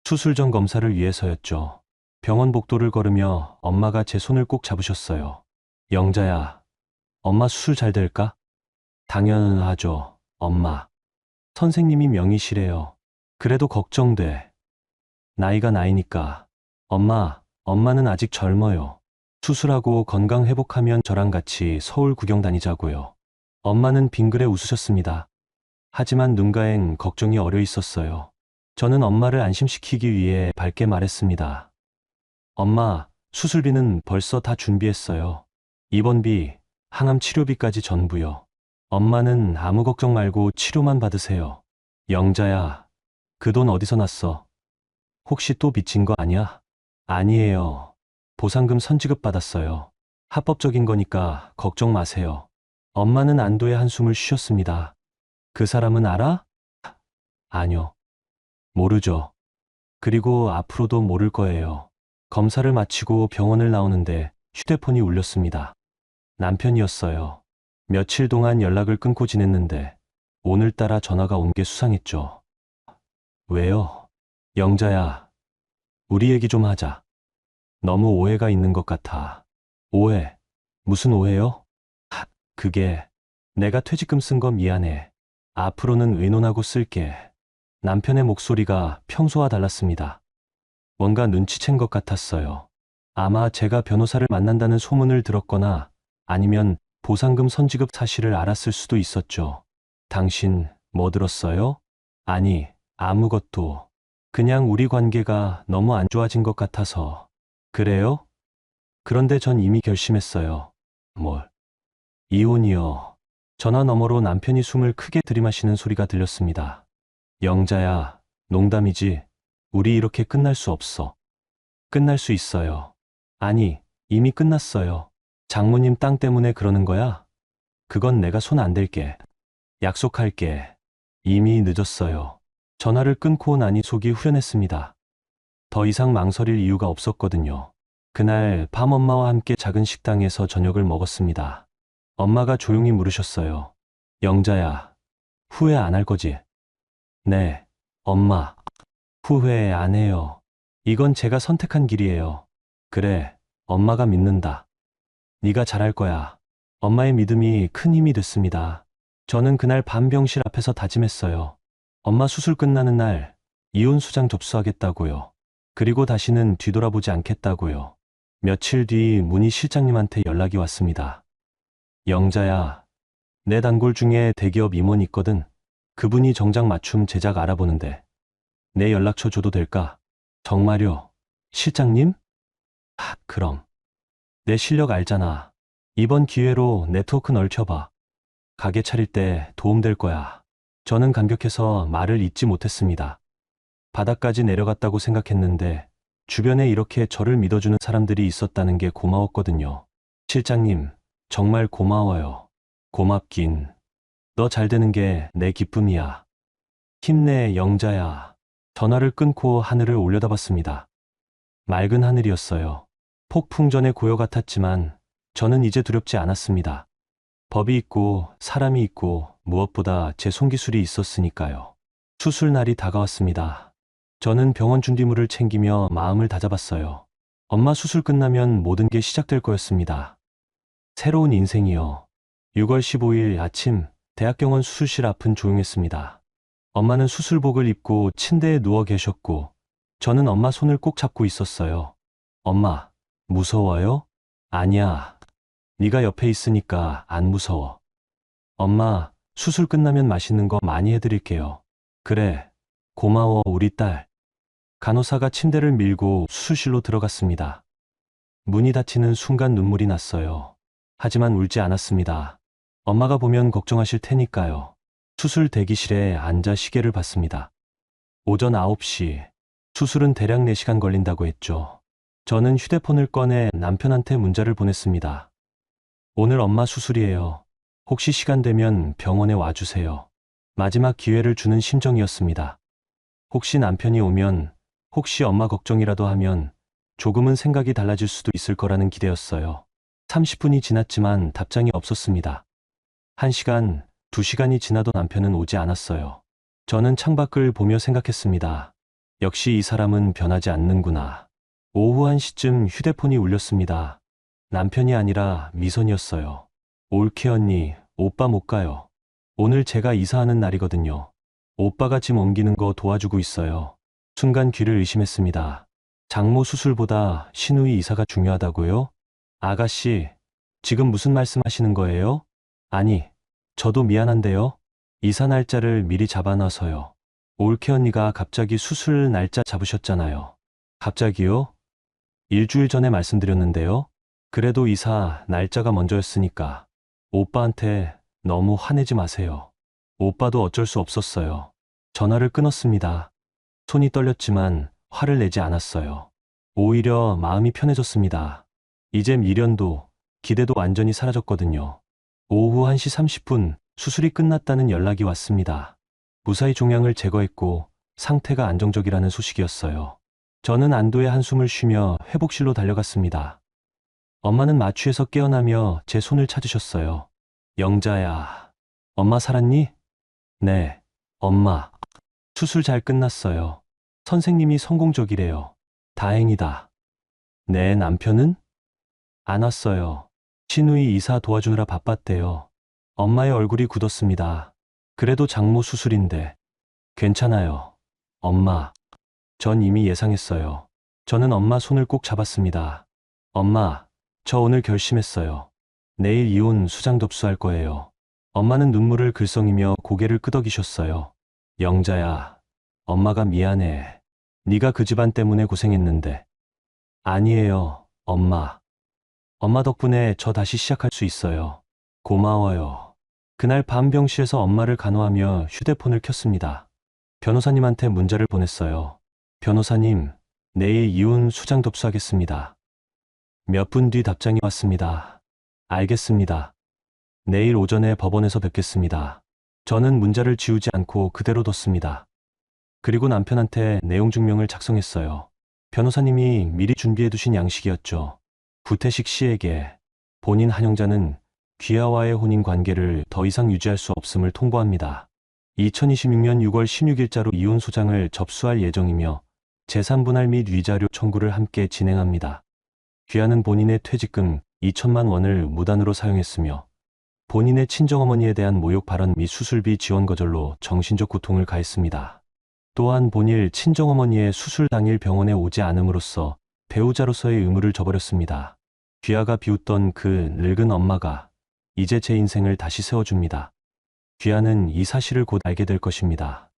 Speaker 2: 수술 전 검사를 위해서였죠. 병원 복도를 걸으며 엄마가 제 손을 꼭 잡으셨어요. 영자야, 엄마 수술 잘 될까? 당연하죠, 엄마. 선생님이 명의시래요. 그래도 걱정돼. 나이가 나이니까. 엄마는 아직 젊어요. 수술하고 건강 회복하면 저랑 같이 서울 구경 다니자고요. 엄마는 빙그레 웃으셨습니다. 하지만 눈가엔 걱정이 어려 있었어요. 저는 엄마를 안심시키기 위해 밝게 말했습니다. 엄마, 수술비는 벌써 다 준비했어요. 입원비, 항암 치료비까지 전부요. 엄마는 아무 걱정 말고 치료만 받으세요. 영자야, 그 돈 어디서 났어? 혹시 또 빚진 거 아니야? 아니에요. 보상금 선지급 받았어요. 합법적인 거니까 걱정 마세요. 엄마는 안도의 한숨을 쉬었습니다. 그 사람은 알아? 아니요. 모르죠. 그리고 앞으로도 모를 거예요. 검사를 마치고 병원을 나오는데 휴대폰이 울렸습니다. 남편이었어요. 며칠 동안 연락을 끊고 지냈는데 오늘따라 전화가 온 게 수상했죠. 왜요? 영자야, 우리 얘기 좀 하자. 너무 오해가 있는 것 같아. 오해? 무슨 오해요? 그게 내가 퇴직금 쓴 거 미안해. 앞으로는 의논하고 쓸게. 남편의 목소리가 평소와 달랐습니다. 뭔가 눈치챈 것 같았어요. 아마 제가 변호사를 만난다는 소문을 들었거나 아니면 보상금 선지급 사실을 알았을 수도 있었죠. 당신 뭐 들었어요? 아니, 아무것도. 그냥 우리 관계가 너무 안 좋아진 것 같아서. 그래요? 그런데 전 이미 결심했어요. 뭘? 이혼이요. 전화 너머로 남편이 숨을 크게 들이마시는 소리가 들렸습니다. 영자야, 농담이지. 우리 이렇게 끝날 수 없어. 끝날 수 있어요. 아니, 이미 끝났어요. 장모님 땅 때문에 그러는 거야? 그건 내가 손 안 댈게. 약속할게. 이미 늦었어요. 전화를 끊고 나니 속이 후련했습니다. 더 이상 망설일 이유가 없었거든요. 그날 밤 엄마와 함께 작은 식당에서 저녁을 먹었습니다. 엄마가 조용히 물으셨어요. 영자야, 후회 안 할 거지? 네, 엄마. 후회 안 해요. 이건 제가 선택한 길이에요. 그래, 엄마가 믿는다. 네가 잘할 거야. 엄마의 믿음이 큰 힘이 됐습니다. 저는 그날 밤 병실 앞에서 다짐했어요. 엄마 수술 끝나는 날 이혼 수장 접수하겠다고요. 그리고 다시는 뒤돌아보지 않겠다고요. 며칠 뒤 문희 실장님한테 연락이 왔습니다. 영자야, 내 단골 중에 대기업 임원이 있거든. 그분이 정장 맞춤 제작 알아보는데 내 연락처 줘도 될까? 정말요? 실장님? 그럼. 내 실력 알잖아. 이번 기회로 네트워크 넓혀봐. 가게 차릴 때 도움될 거야. 저는 감격해서 말을 잇지 못했습니다. 바닥까지 내려갔다고 생각했는데 주변에 이렇게 저를 믿어주는 사람들이 있었다는 게 고마웠거든요. 실장님, 정말 고마워요. 고맙긴. 너 잘 되는 게 내 기쁨이야. 힘내, 영자야. 전화를 끊고 하늘을 올려다봤습니다. 맑은 하늘이었어요. 폭풍 전의 고요 같았지만 저는 이제 두렵지 않았습니다. 법이 있고 사람이 있고 무엇보다 제 손기술이 있었으니까요. 수술 날이 다가왔습니다. 저는 병원 준비물을 챙기며 마음을 다잡았어요. 엄마 수술 끝나면 모든 게 시작될 거였습니다. 새로운 인생이요. 6월 15일 아침 대학병원 수술실 앞은 조용했습니다. 엄마는 수술복을 입고 침대에 누워 계셨고 저는 엄마 손을 꼭 잡고 있었어요. 엄마, 무서워요? 아니야. 네가 옆에 있으니까 안 무서워. 엄마, 수술 끝나면 맛있는 거 많이 해드릴게요. 그래, 고마워 우리 딸. 간호사가 침대를 밀고 수술실로 들어갔습니다. 문이 닫히는 순간 눈물이 났어요. 하지만 울지 않았습니다. 엄마가 보면 걱정하실 테니까요. 수술 대기실에 앉아 시계를 봤습니다. 오전 9시. 수술은 대략 4시간 걸린다고 했죠. 저는 휴대폰을 꺼내 남편한테 문자를 보냈습니다. 오늘 엄마 수술이에요. 혹시 시간 되면 병원에 와주세요. 마지막 기회를 주는 심정이었습니다. 혹시 남편이 오면, 혹시 엄마 걱정이라도 하면 조금은 생각이 달라질 수도 있을 거라는 기대였어요. 30분이 지났지만 답장이 없었습니다. 1시간, 2시간이 지나도 남편은 오지 않았어요. 저는 창밖을 보며 생각했습니다. 역시 이 사람은 변하지 않는구나. 오후 1시쯤 휴대폰이 울렸습니다. 남편이 아니라 미선이었어요. 올케 언니, 오빠 못 가요. 오늘 제가 이사하는 날이거든요. 오빠가 짐 옮기는 거 도와주고 있어요. 순간 귀를 의심했습니다. 장모 수술보다 신우이 이사가 중요하다고요? 아가씨, 지금 무슨 말씀하시는 거예요? 아니, 저도 미안한데요. 이사 날짜를 미리 잡아놔서요. 올케 언니가 갑자기 수술 날짜 잡으셨잖아요. 갑자기요? 일주일 전에 말씀드렸는데요. 그래도 이사 날짜가 먼저였으니까 오빠한테 너무 화내지 마세요. 오빠도 어쩔 수 없었어요. 전화를 끊었습니다. 손이 떨렸지만 화를 내지 않았어요. 오히려 마음이 편해졌습니다. 이제 미련도 기대도 완전히 사라졌거든요. 오후 1시 30분 수술이 끝났다는 연락이 왔습니다. 무사히 종양을 제거했고 상태가 안정적이라는 소식이었어요. 저는 안도의 한숨을 쉬며 회복실로 달려갔습니다. 엄마는 마취에서 깨어나며 제 손을 찾으셨어요. 영자야, 엄마 살았니? 네, 엄마. 수술 잘 끝났어요. 선생님이 성공적이래요. 다행이다. 내 남편은? 안 왔어요. 신우이 이사 도와주느라 바빴대요. 엄마의 얼굴이 굳었습니다. 그래도 장모 수술인데. 괜찮아요. 엄마. 전 이미 예상했어요. 저는 엄마 손을 꼭 잡았습니다. 엄마, 저 오늘 결심했어요. 내일 이혼 수장 접수할 거예요. 엄마는 눈물을 글썽이며 고개를 끄덕이셨어요. 영자야, 엄마가 미안해. 네가 그 집안 때문에 고생했는데. 아니에요, 엄마. 엄마 덕분에 저 다시 시작할 수 있어요. 고마워요. 그날 밤 병실에서 엄마를 간호하며 휴대폰을 켰습니다. 변호사님한테 문자를 보냈어요. 변호사님, 내일 이혼 수장 접수하겠습니다. 몇 분 뒤 답장이 왔습니다. 알겠습니다. 내일 오전에 법원에서 뵙겠습니다. 저는 문자를 지우지 않고 그대로 뒀습니다. 그리고 남편한테 내용 증명을 작성했어요. 변호사님이 미리 준비해 두신 양식이었죠. 구태식 씨에게 본인 한영자는 귀하와의 혼인 관계를 더 이상 유지할 수 없음을 통보합니다. 2026년 6월 16일자로 이혼 소장을 접수할 예정이며 재산분할 및 위자료 청구를 함께 진행합니다. 귀하는 본인의 퇴직금 2천만 원을 무단으로 사용했으며 본인의 친정어머니에 대한 모욕 발언 및 수술비 지원 거절로 정신적 고통을 가했습니다. 또한 본일 친정어머니의 수술 당일 병원에 오지 않음으로써 배우자로서의 의무를 저버렸습니다. 귀하가 비웃던 그 늙은 엄마가 이제 제 인생을 다시 세워줍니다. 귀하는 이 사실을 곧 알게 될 것입니다.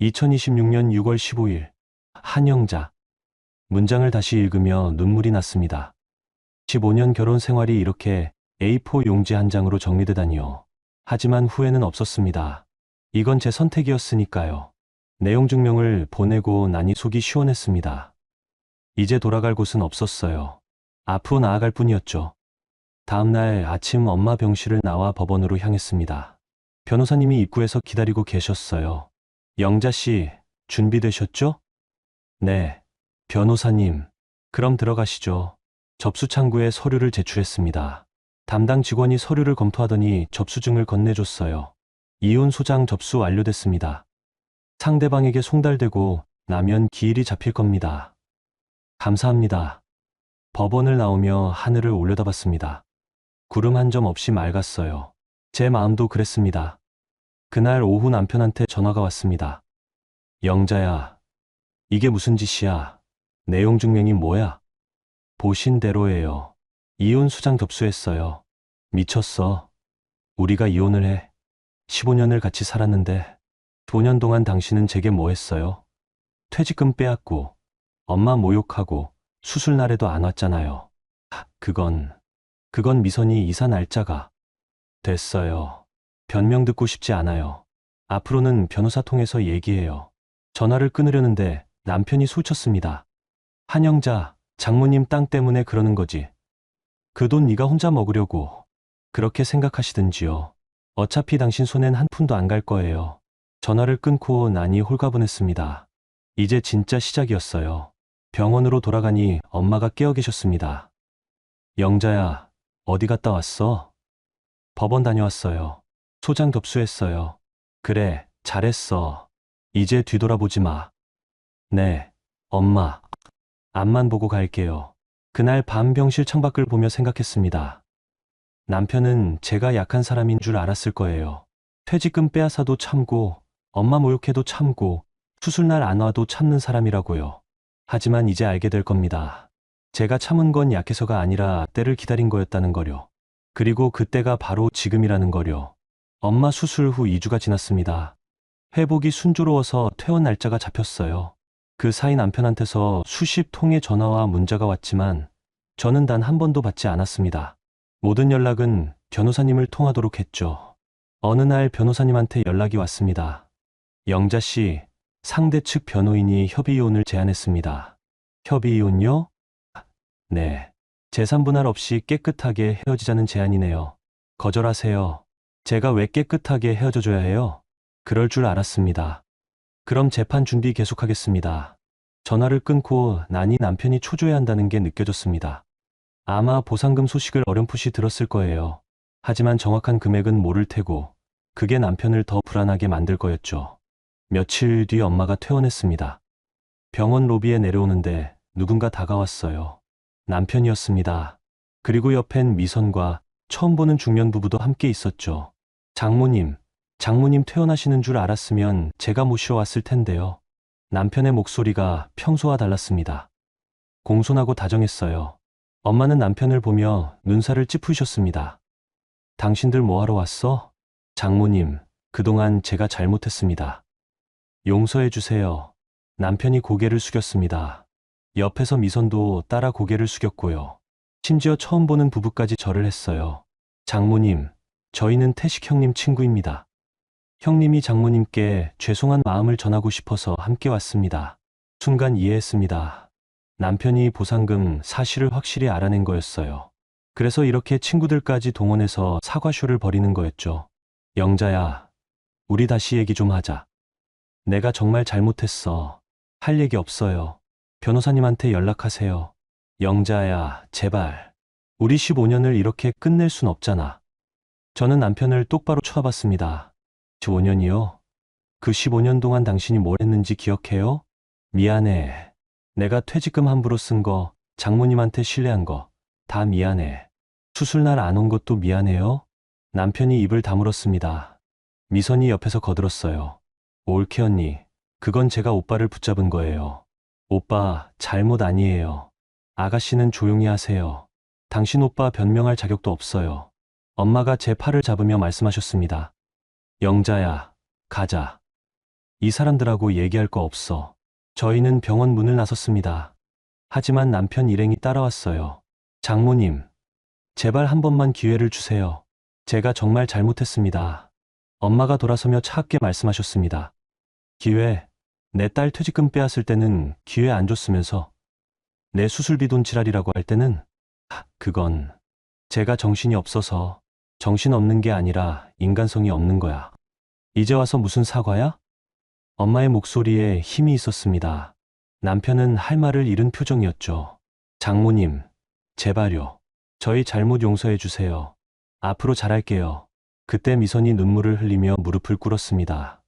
Speaker 2: 2026년 6월 15일 한영자. 문장을 다시 읽으며 눈물이 났습니다. 15년 결혼 생활이 이렇게 A4 용지 한 장으로 정리되다니요. 하지만 후회는 없었습니다. 이건 제 선택이었으니까요. 내용 증명을 보내고 나니 속이 시원했습니다. 이제 돌아갈 곳은 없었어요. 앞으로 나아갈 뿐이었죠. 다음날 아침 엄마 병실을 나와 법원으로 향했습니다. 변호사님이 입구에서 기다리고 계셨어요. 영자 씨, 준비되셨죠? 네, 변호사님. 그럼 들어가시죠. 접수 창구에 서류를 제출했습니다. 담당 직원이 서류를 검토하더니 접수증을 건네줬어요. 이혼 소장 접수 완료됐습니다. 상대방에게 송달되고 나면 기일이 잡힐 겁니다. 감사합니다. 법원을 나오며 하늘을 올려다봤습니다. 구름 한 점 없이 맑았어요. 제 마음도 그랬습니다. 그날 오후 남편한테 전화가 왔습니다. 영자야, 이게 무슨 짓이야? 내용 증명이 뭐야? 보신 대로예요. 이혼 수장 접수했어요. 미쳤어. 우리가 이혼을 해. 15년을 같이 살았는데 5년 동안 당신은 제게 뭐 했어요? 퇴직금 빼앗고 엄마 모욕하고 수술 날에도 안 왔잖아요. 그건 미선이 이사 날짜가 됐어요. 변명 듣고 싶지 않아요. 앞으로는 변호사 통해서 얘기해요. 전화를 끊으려는데 남편이 소쳤습니다. 한영자, 장모님 땅 때문에 그러는 거지. 그 돈 네가 혼자 먹으려고 그렇게 생각하시든지요. 어차피 당신 손엔 한 푼도 안 갈 거예요. 전화를 끊고 나니 홀가분했습니다. 이제 진짜 시작이었어요. 병원으로 돌아가니 엄마가 깨어 계셨습니다. 영자야, 어디 갔다 왔어? 법원 다녀왔어요. 소장 접수했어요. 그래, 잘했어. 이제 뒤돌아보지 마. 네, 엄마. 앞만 보고 갈게요. 그날 밤 병실 창밖을 보며 생각했습니다. 남편은 제가 약한 사람인 줄 알았을 거예요. 퇴직금 빼앗아도 참고, 엄마 모욕해도 참고, 수술날 안 와도 참는 사람이라고요. 하지만 이제 알게 될 겁니다. 제가 참은 건 약해서가 아니라 때를 기다린 거였다는 거요. 그리고 그때가 바로 지금이라는 거요. 엄마 수술 후 2주가 지났습니다. 회복이 순조로워서 퇴원 날짜가 잡혔어요. 그 사이 남편한테서 수십 통의 전화와 문자가 왔지만 저는 단 한 번도 받지 않았습니다. 모든 연락은 변호사님을 통하도록 했죠. 어느 날 변호사님한테 연락이 왔습니다. 영자 씨, 상대 측 변호인이 협의이혼을 제안했습니다. 협의이혼요? 네. 재산 분할 없이 깨끗하게 헤어지자는 제안이네요. 거절하세요. 제가 왜 깨끗하게 헤어져줘야 해요? 그럴 줄 알았습니다. 그럼 재판 준비 계속하겠습니다. 전화를 끊고 나니 남편이 초조해한다는 게 느껴졌습니다. 아마 보상금 소식을 어렴풋이 들었을 거예요. 하지만 정확한 금액은 모를 테고 그게 남편을 더 불안하게 만들 거였죠. 며칠 뒤 엄마가 퇴원했습니다. 병원 로비에 내려오는데 누군가 다가왔어요. 남편이었습니다. 그리고 옆엔 미선과 처음 보는 중년 부부도 함께 있었죠. 장모님 퇴원하시는 줄 알았으면 제가 모시러 왔을 텐데요. 남편의 목소리가 평소와 달랐습니다. 공손하고 다정했어요. 엄마는 남편을 보며 눈살을 찌푸리셨습니다. 당신들 뭐하러 왔어? 장모님, 그동안 제가 잘못했습니다. 용서해 주세요. 남편이 고개를 숙였습니다. 옆에서 미선도 따라 고개를 숙였고요. 심지어 처음 보는 부부까지 절을 했어요. 장모님, 저희는 태식 형님 친구입니다. 형님이 장모님께 죄송한 마음을 전하고 싶어서 함께 왔습니다. 순간 이해했습니다. 남편이 보상금 사실을 확실히 알아낸 거였어요. 그래서 이렇게 친구들까지 동원해서 사과쇼를 벌이는 거였죠. 영자야, 우리 다시 얘기 좀 하자. 내가 정말 잘못했어. 할 얘기 없어요. 변호사님한테 연락하세요. 영자야, 제발. 우리 15년을 이렇게 끝낼 순 없잖아. 저는 남편을 똑바로 쳐다봤습니다. 15년이요? 그 15년 동안 당신이 뭘 했는지 기억해요? 미안해. 내가 퇴직금 함부로 쓴 거, 장모님한테 신뢰한 거, 다 미안해. 수술날 안 온 것도 미안해요. 남편이 입을 다물었습니다. 미선이 옆에서 거들었어요. 올케 언니, 그건 제가 오빠를 붙잡은 거예요. 오빠, 잘못 아니에요. 아가씨는 조용히 하세요. 당신 오빠 변명할 자격도 없어요. 엄마가 제 팔을 잡으며 말씀하셨습니다. 영자야, 가자. 이 사람들하고 얘기할 거 없어. 저희는 병원 문을 나섰습니다. 하지만 남편 일행이 따라왔어요. 장모님, 제발 한 번만 기회를 주세요. 제가 정말 잘못했습니다. 엄마가 돌아서며 차갑게 말씀하셨습니다. 기회? 내 딸 퇴직금 빼앗을 때는 기회 안 줬으면서 내 수술비 돈 지랄이라고 할 때는 그건 제가 정신이 없어서 정신 없는 게 아니라 인간성이 없는 거야. 이제 와서 무슨 사과야? 엄마의 목소리에 힘이 있었습니다. 남편은 할 말을 잃은 표정이었죠. 장모님, 제발요. 저희 잘못 용서해 주세요. 앞으로 잘할게요. 그때 미선이 눈물을 흘리며 무릎을 꿇었습니다.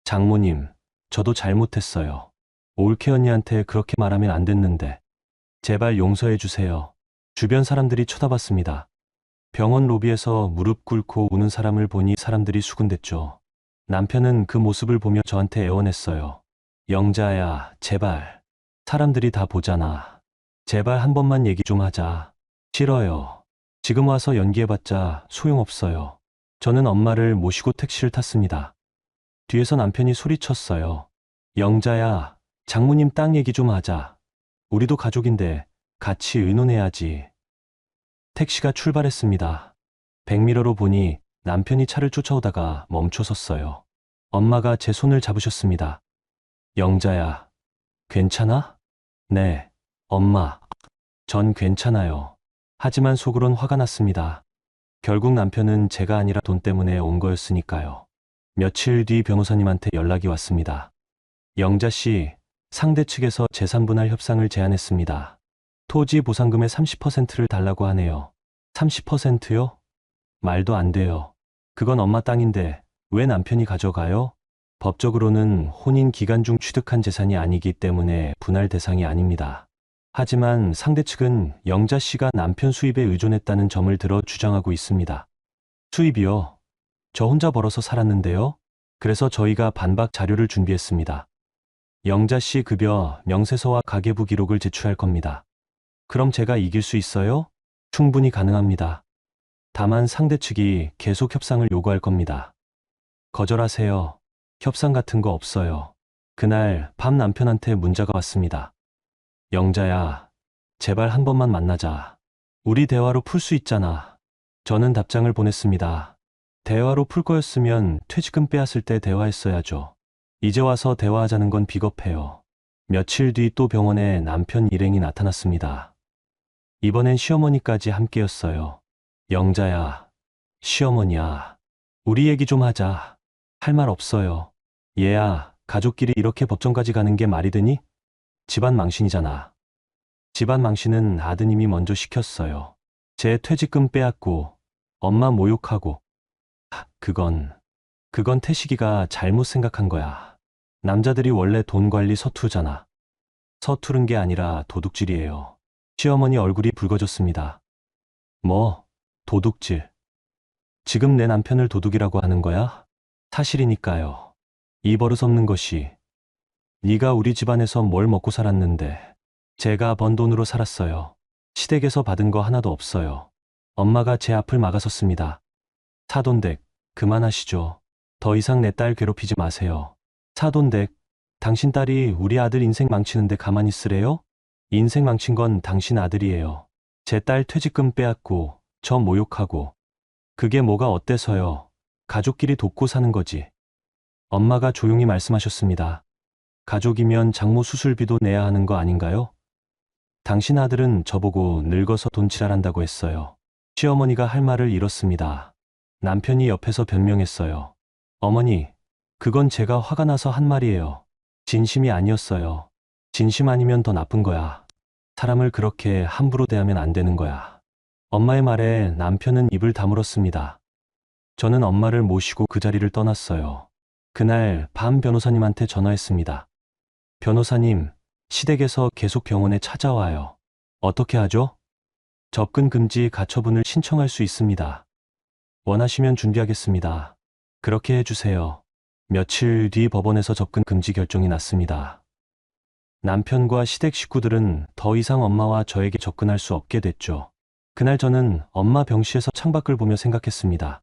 Speaker 2: 장모님, 저도 잘못했어요. 올케 언니한테 그렇게 말하면 안 됐는데. 제발 용서해 주세요. 주변 사람들이 쳐다봤습니다. 병원 로비에서 무릎 꿇고 우는 사람을 보니 사람들이 수군댔죠. 남편은 그 모습을 보며 저한테 애원했어요. 영자야, 제발. 사람들이 다 보잖아. 제발 한 번만 얘기 좀 하자. 싫어요. 지금 와서 연기해봤자 소용없어요. 저는 엄마를 모시고 택시를 탔습니다. 뒤에서 남편이 소리쳤어요. 영자야, 장모님 땅 얘기 좀 하자. 우리도 가족인데 같이 의논해야지. 택시가 출발했습니다. 백미러로 보니 남편이 차를 쫓아오다가 멈춰섰어요. 엄마가 제 손을 잡으셨습니다. 영자야, 괜찮아? 네, 엄마. 전 괜찮아요. 하지만 속으론 화가 났습니다. 결국 남편은 제가 아니라 돈 때문에 온 거였으니까요. 며칠 뒤 변호사님한테 연락이 왔습니다. 영자 씨, 상대 측에서 재산 분할 협상을 제안했습니다. 토지 보상금의 30%를 달라고 하네요. 30%요? 말도 안 돼요. 그건 엄마 땅인데 왜 남편이 가져가요? 법적으로는 혼인 기간 중 취득한 재산이 아니기 때문에 분할 대상이 아닙니다. 하지만 상대 측은 영자 씨가 남편 수입에 의존했다는 점을 들어 주장하고 있습니다. 수입이요? 저 혼자 벌어서 살았는데요? 그래서 저희가 반박 자료를 준비했습니다. 영자 씨 급여, 명세서와 가계부 기록을 제출할 겁니다. 그럼 제가 이길 수 있어요? 충분히 가능합니다. 다만 상대 측이 계속 협상을 요구할 겁니다. 거절하세요. 협상 같은 거 없어요. 그날 밤 남편한테 문자가 왔습니다. 영자야, 제발 한 번만 만나자. 우리 대화로 풀 수 있잖아. 저는 답장을 보냈습니다. 대화로 풀 거였으면 퇴직금 빼앗을 때 대화했어야죠. 이제 와서 대화하자는 건 비겁해요. 며칠 뒤 또 병원에 남편 일행이 나타났습니다. 이번엔 시어머니까지 함께였어요. 영자야, 시어머니야, 우리 얘기 좀 하자. 할 말 없어요. 얘야, 가족끼리 이렇게 법정까지 가는 게 말이 되니? 집안 망신이잖아. 집안 망신은 아드님이 먼저 시켰어요. 제 퇴직금 빼앗고, 엄마 모욕하고. 그건 태식이가 잘못 생각한 거야. 남자들이 원래 돈 관리 서투르잖아. 서투른 게 아니라 도둑질이에요. 시어머니 얼굴이 붉어졌습니다. 뭐, 도둑질. 지금 내 남편을 도둑이라고 하는 거야? 사실이니까요. 이 버릇없는 것이. 네가 우리 집안에서 뭘 먹고 살았는데. 제가 번 돈으로 살았어요. 시댁에서 받은 거 하나도 없어요. 엄마가 제 앞을 막아섰습니다. 사돈댁, 그만하시죠. 더 이상 내 딸 괴롭히지 마세요. 사돈댁, 당신 딸이 우리 아들 인생 망치는데 가만히 있으래요? 인생 망친 건 당신 아들이에요. 제 딸 퇴직금 빼앗고, 저 모욕하고. 그게 뭐가 어때서요? 가족끼리 돕고 사는 거지. 엄마가 조용히 말씀하셨습니다. 가족이면 장모 수술비도 내야 하는 거 아닌가요? 당신 아들은 저보고 늙어서 돈 지랄한다고 했어요. 시어머니가 할 말을 잃었습니다. 남편이 옆에서 변명했어요. 어머니, 그건 제가 화가 나서 한 말이에요. 진심이 아니었어요. 진심 아니면 더 나쁜 거야. 사람을 그렇게 함부로 대하면 안 되는 거야. 엄마의 말에 남편은 입을 다물었습니다. 저는 엄마를 모시고 그 자리를 떠났어요. 그날 밤 변호사님한테 전화했습니다. 변호사님, 시댁에서 계속 병원에 찾아와요. 어떻게 하죠? 접근 금지 가처분을 신청할 수 있습니다. 원하시면 준비하겠습니다. 그렇게 해주세요. 며칠 뒤 법원에서 접근 금지 결정이 났습니다. 남편과 시댁 식구들은 더 이상 엄마와 저에게 접근할 수 없게 됐죠. 그날 저는 엄마 병실에서 창밖을 보며 생각했습니다.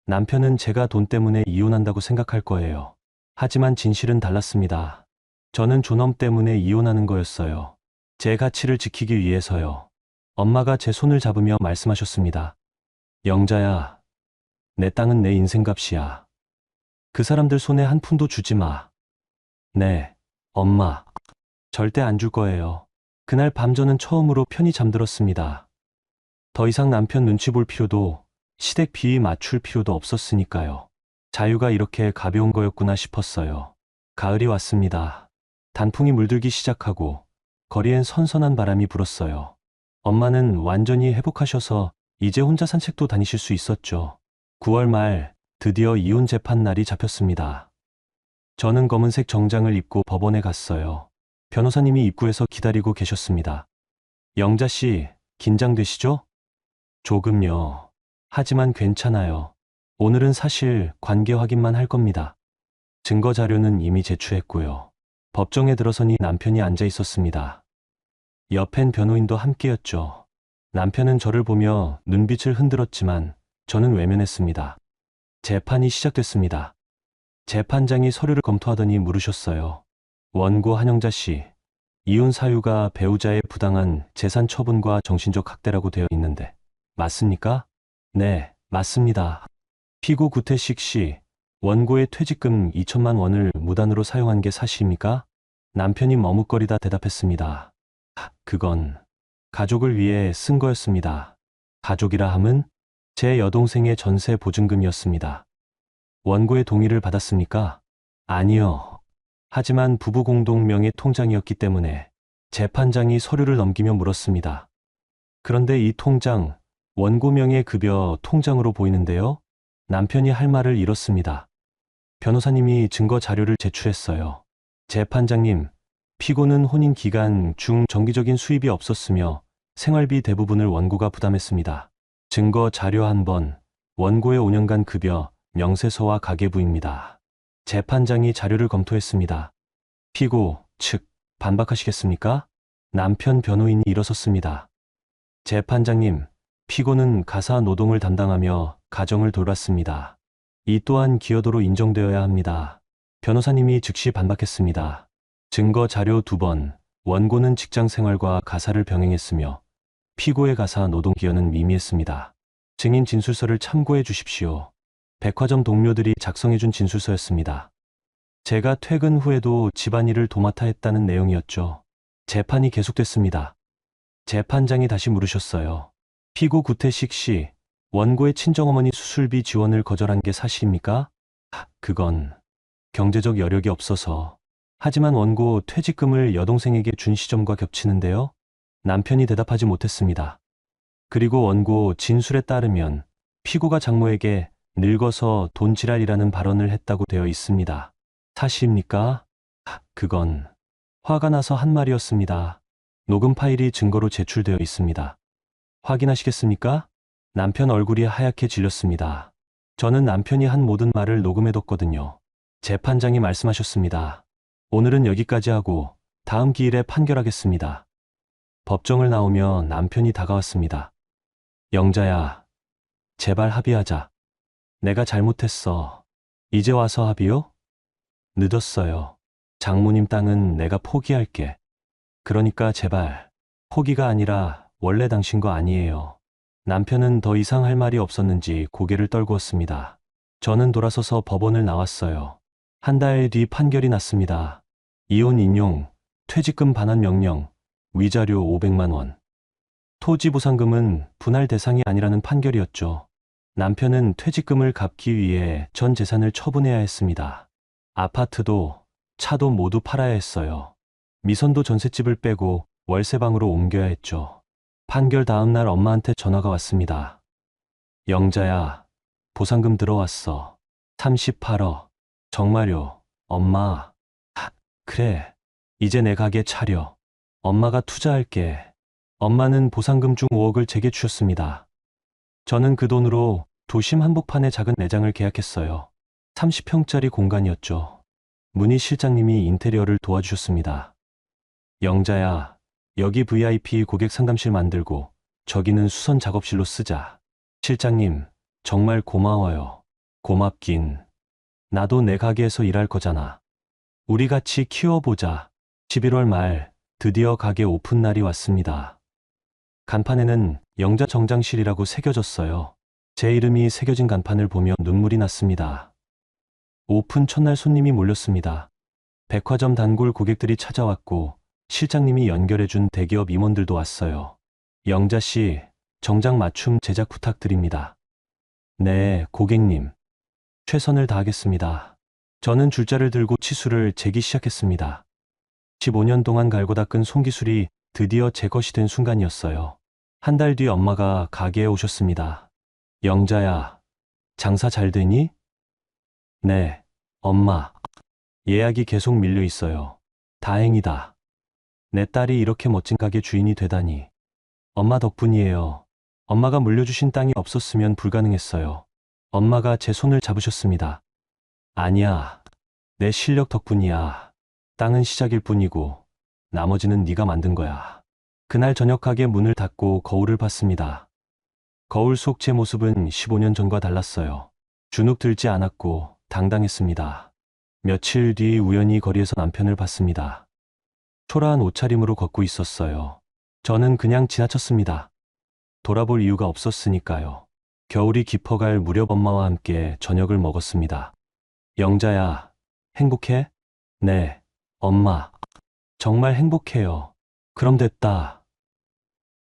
Speaker 2: 남편은 제가 돈 때문에 이혼한다고 생각할 거예요. 하지만 진실은 달랐습니다. 저는 존엄 때문에 이혼하는 거였어요. 제 가치를 지키기 위해서요. 엄마가 제 손을 잡으며 말씀하셨습니다. 영자야, 내 땅은 내 인생값이야. 그 사람들 손에 한 푼도 주지 마. 네, 엄마. 절대 안 줄 거예요. 그날 밤 저는 처음으로 편히 잠들었습니다. 더 이상 남편 눈치 볼 필요도, 시댁 비위 맞출 필요도 없었으니까요. 자유가 이렇게 가벼운 거였구나 싶었어요. 가을이 왔습니다. 단풍이 물들기 시작하고 거리엔 선선한 바람이 불었어요. 엄마는 완전히 회복하셔서 이제 혼자 산책도 다니실 수 있었죠. 9월 말 드디어 이혼 재판 날이 잡혔습니다. 저는 검은색 정장을 입고 법원에 갔어요. 변호사님이 입구에서 기다리고 계셨습니다. 영자 씨, 긴장되시죠? 조금요. 하지만 괜찮아요. 오늘은 사실 관계 확인만 할 겁니다. 증거 자료는 이미 제출했고요. 법정에 들어서니 남편이 앉아 있었습니다. 옆엔 변호인도 함께였죠. 남편은 저를 보며 눈빛을 흔들었지만 저는 외면했습니다. 재판이 시작됐습니다. 재판장이 서류를 검토하더니 물으셨어요. 원고 한영자 씨, 이혼 사유가 배우자의 부당한 재산 처분과 정신적 학대라고 되어 있는데 맞습니까? 네, 맞습니다. 피고 구태식 씨, 원고의 퇴직금 2천만 원을 무단으로 사용한 게 사실입니까? 남편이 머뭇거리다 대답했습니다. 그건 가족을 위해 쓴 거였습니다. 가족이라 함은 제 여동생의 전세 보증금이었습니다. 원고의 동의를 받았습니까? 아니요. 하지만 부부 공동 명의 통장이었기 때문에 재판장이 서류를 넘기며 물었습니다. 그런데 이 통장, 원고 명의 급여 통장으로 보이는데요? 남편이 할 말을 잃었습니다. 변호사님이 증거 자료를 제출했어요. 재판장님, 피고는 혼인 기간 중 정기적인 수입이 없었으며 생활비 대부분을 원고가 부담했습니다. 증거 자료 한 번, 원고의 5년간 급여, 명세서와 가계부입니다. 재판장이 자료를 검토했습니다. 피고 측 반박하시겠습니까? 남편 변호인이 일어섰습니다. 재판장님, 피고는 가사 노동을 담당하며 가정을 돌봤습니다. 이 또한 기여도로 인정되어야 합니다. 변호사님이 즉시 반박했습니다. 증거 자료 2번, 원고는 직장 생활과 가사를 병행했으며 피고의 가사 노동 기여는 미미했습니다. 증인 진술서를 참고해 주십시오. 백화점 동료들이 작성해준 진술서였습니다. 제가 퇴근 후에도 집안일을 도맡아 했다는 내용이었죠. 재판이 계속됐습니다. 재판장이 다시 물으셨어요. 피고 구태식 씨, 원고의 친정어머니 수술비 지원을 거절한 게 사실입니까? 그건 경제적 여력이 없어서. 하지만 원고 퇴직금을 여동생에게 준 시점과 겹치는데요. 남편이 대답하지 못했습니다. 그리고 원고 진술에 따르면 피고가 장모에게 늙어서 돈지랄이라는 발언을 했다고 되어 있습니다. 사실입니까? 그건 화가 나서 한 말이었습니다. 녹음 파일이 증거로 제출되어 있습니다. 확인하시겠습니까? 남편 얼굴이 하얗게 질렸습니다. 저는 남편이 한 모든 말을 녹음해뒀거든요. 재판장이 말씀하셨습니다. 오늘은 여기까지 하고 다음 기일에 판결하겠습니다. 법정을 나오며 남편이 다가왔습니다. 영자야, 제발 합의하자. 내가 잘못했어. 이제 와서 합의요? 늦었어요. 장모님 땅은 내가 포기할게. 그러니까 제발. 포기가 아니라 원래 당신 거 아니에요. 남편은 더 이상 할 말이 없었는지 고개를 떨구었습니다. 저는 돌아서서 법원을 나왔어요. 한 달 뒤 판결이 났습니다. 이혼 인용, 퇴직금 반환 명령, 위자료 500만 원. 토지 보상금은 분할 대상이 아니라는 판결이었죠. 남편은 퇴직금을 갚기 위해 전 재산을 처분해야 했습니다. 아파트도 차도 모두 팔아야 했어요. 미선도 전셋집을 빼고 월세방으로 옮겨야 했죠. 판결 다음 날 엄마한테 전화가 왔습니다. 영자야, 보상금 들어왔어. 38억. 정말요, 엄마. 그래, 이제 내 가게 차려. 엄마가 투자할게. 엄마는 보상금 중 5억을 제게 주셨습니다. 저는 그 돈으로 도심 한복판에 작은 매장을 계약했어요. 30평짜리 공간이었죠. 문희 실장님이 인테리어를 도와주셨습니다. 영자야, 여기 VIP 고객 상담실 만들고 저기는 수선 작업실로 쓰자. 실장님, 정말 고마워요. 고맙긴. 나도 내 가게에서 일할 거잖아. 우리 같이 키워보자. 11월 말 드디어 가게 오픈 날이 왔습니다. 간판에는 영자 정장실이라고 새겨졌어요. 제 이름이 새겨진 간판을 보며 눈물이 났습니다. 오픈 첫날 손님이 몰렸습니다. 백화점 단골 고객들이 찾아왔고 실장님이 연결해준 대기업 임원들도 왔어요. 영자 씨, 정장 맞춤 제작 부탁드립니다. 네, 고객님. 최선을 다하겠습니다. 저는 줄자를 들고 치수를 재기 시작했습니다. 15년 동안 갈고 닦은 손기술이 드디어 제 것이 된 순간이었어요. 한 달 뒤 엄마가 가게에 오셨습니다. 영자야, 장사 잘 되니? 네, 엄마. 예약이 계속 밀려 있어요. 다행이다. 내 딸이 이렇게 멋진 가게 주인이 되다니. 엄마 덕분이에요. 엄마가 물려주신 땅이 없었으면 불가능했어요. 엄마가 제 손을 잡으셨습니다. 아니야, 내 실력 덕분이야. 땅은 시작일 뿐이고 나머지는 네가 만든 거야. 그날 저녁 가게 문을 닫고 거울을 봤습니다. 거울 속 제 모습은 15년 전과 달랐어요. 주눅 들지 않았고 당당했습니다. 며칠 뒤 우연히 거리에서 남편을 봤습니다. 초라한 옷차림으로 걷고 있었어요. 저는 그냥 지나쳤습니다. 돌아볼 이유가 없었으니까요. 겨울이 깊어갈 무렵 엄마와 함께 저녁을 먹었습니다. 영자야, 행복해? 네, 엄마. 정말 행복해요. 그럼 됐다.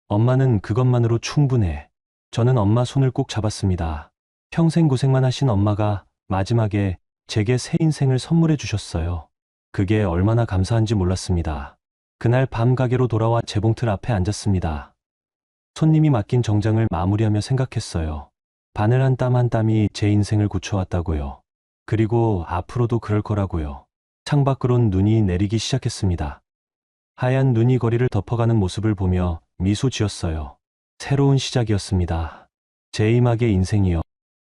Speaker 2: 엄마는 그것만으로 충분해. 저는 엄마 손을 꼭 잡았습니다. 평생 고생만 하신 엄마가 마지막에 제게 새 인생을 선물해 주셨어요. 그게 얼마나 감사한지 몰랐습니다. 그날 밤 가게로 돌아와 재봉틀 앞에 앉았습니다. 손님이 맡긴 정장을 마무리하며 생각했어요. 바늘 한 땀 한 땀이 제 인생을 고쳐왔다고요. 그리고 앞으로도 그럴 거라고요. 창밖으론 눈이 내리기 시작했습니다. 하얀 눈이 거리를 덮어가는 모습을 보며 미소 지었어요. 새로운 시작이었습니다. 제 이막의 인생이요.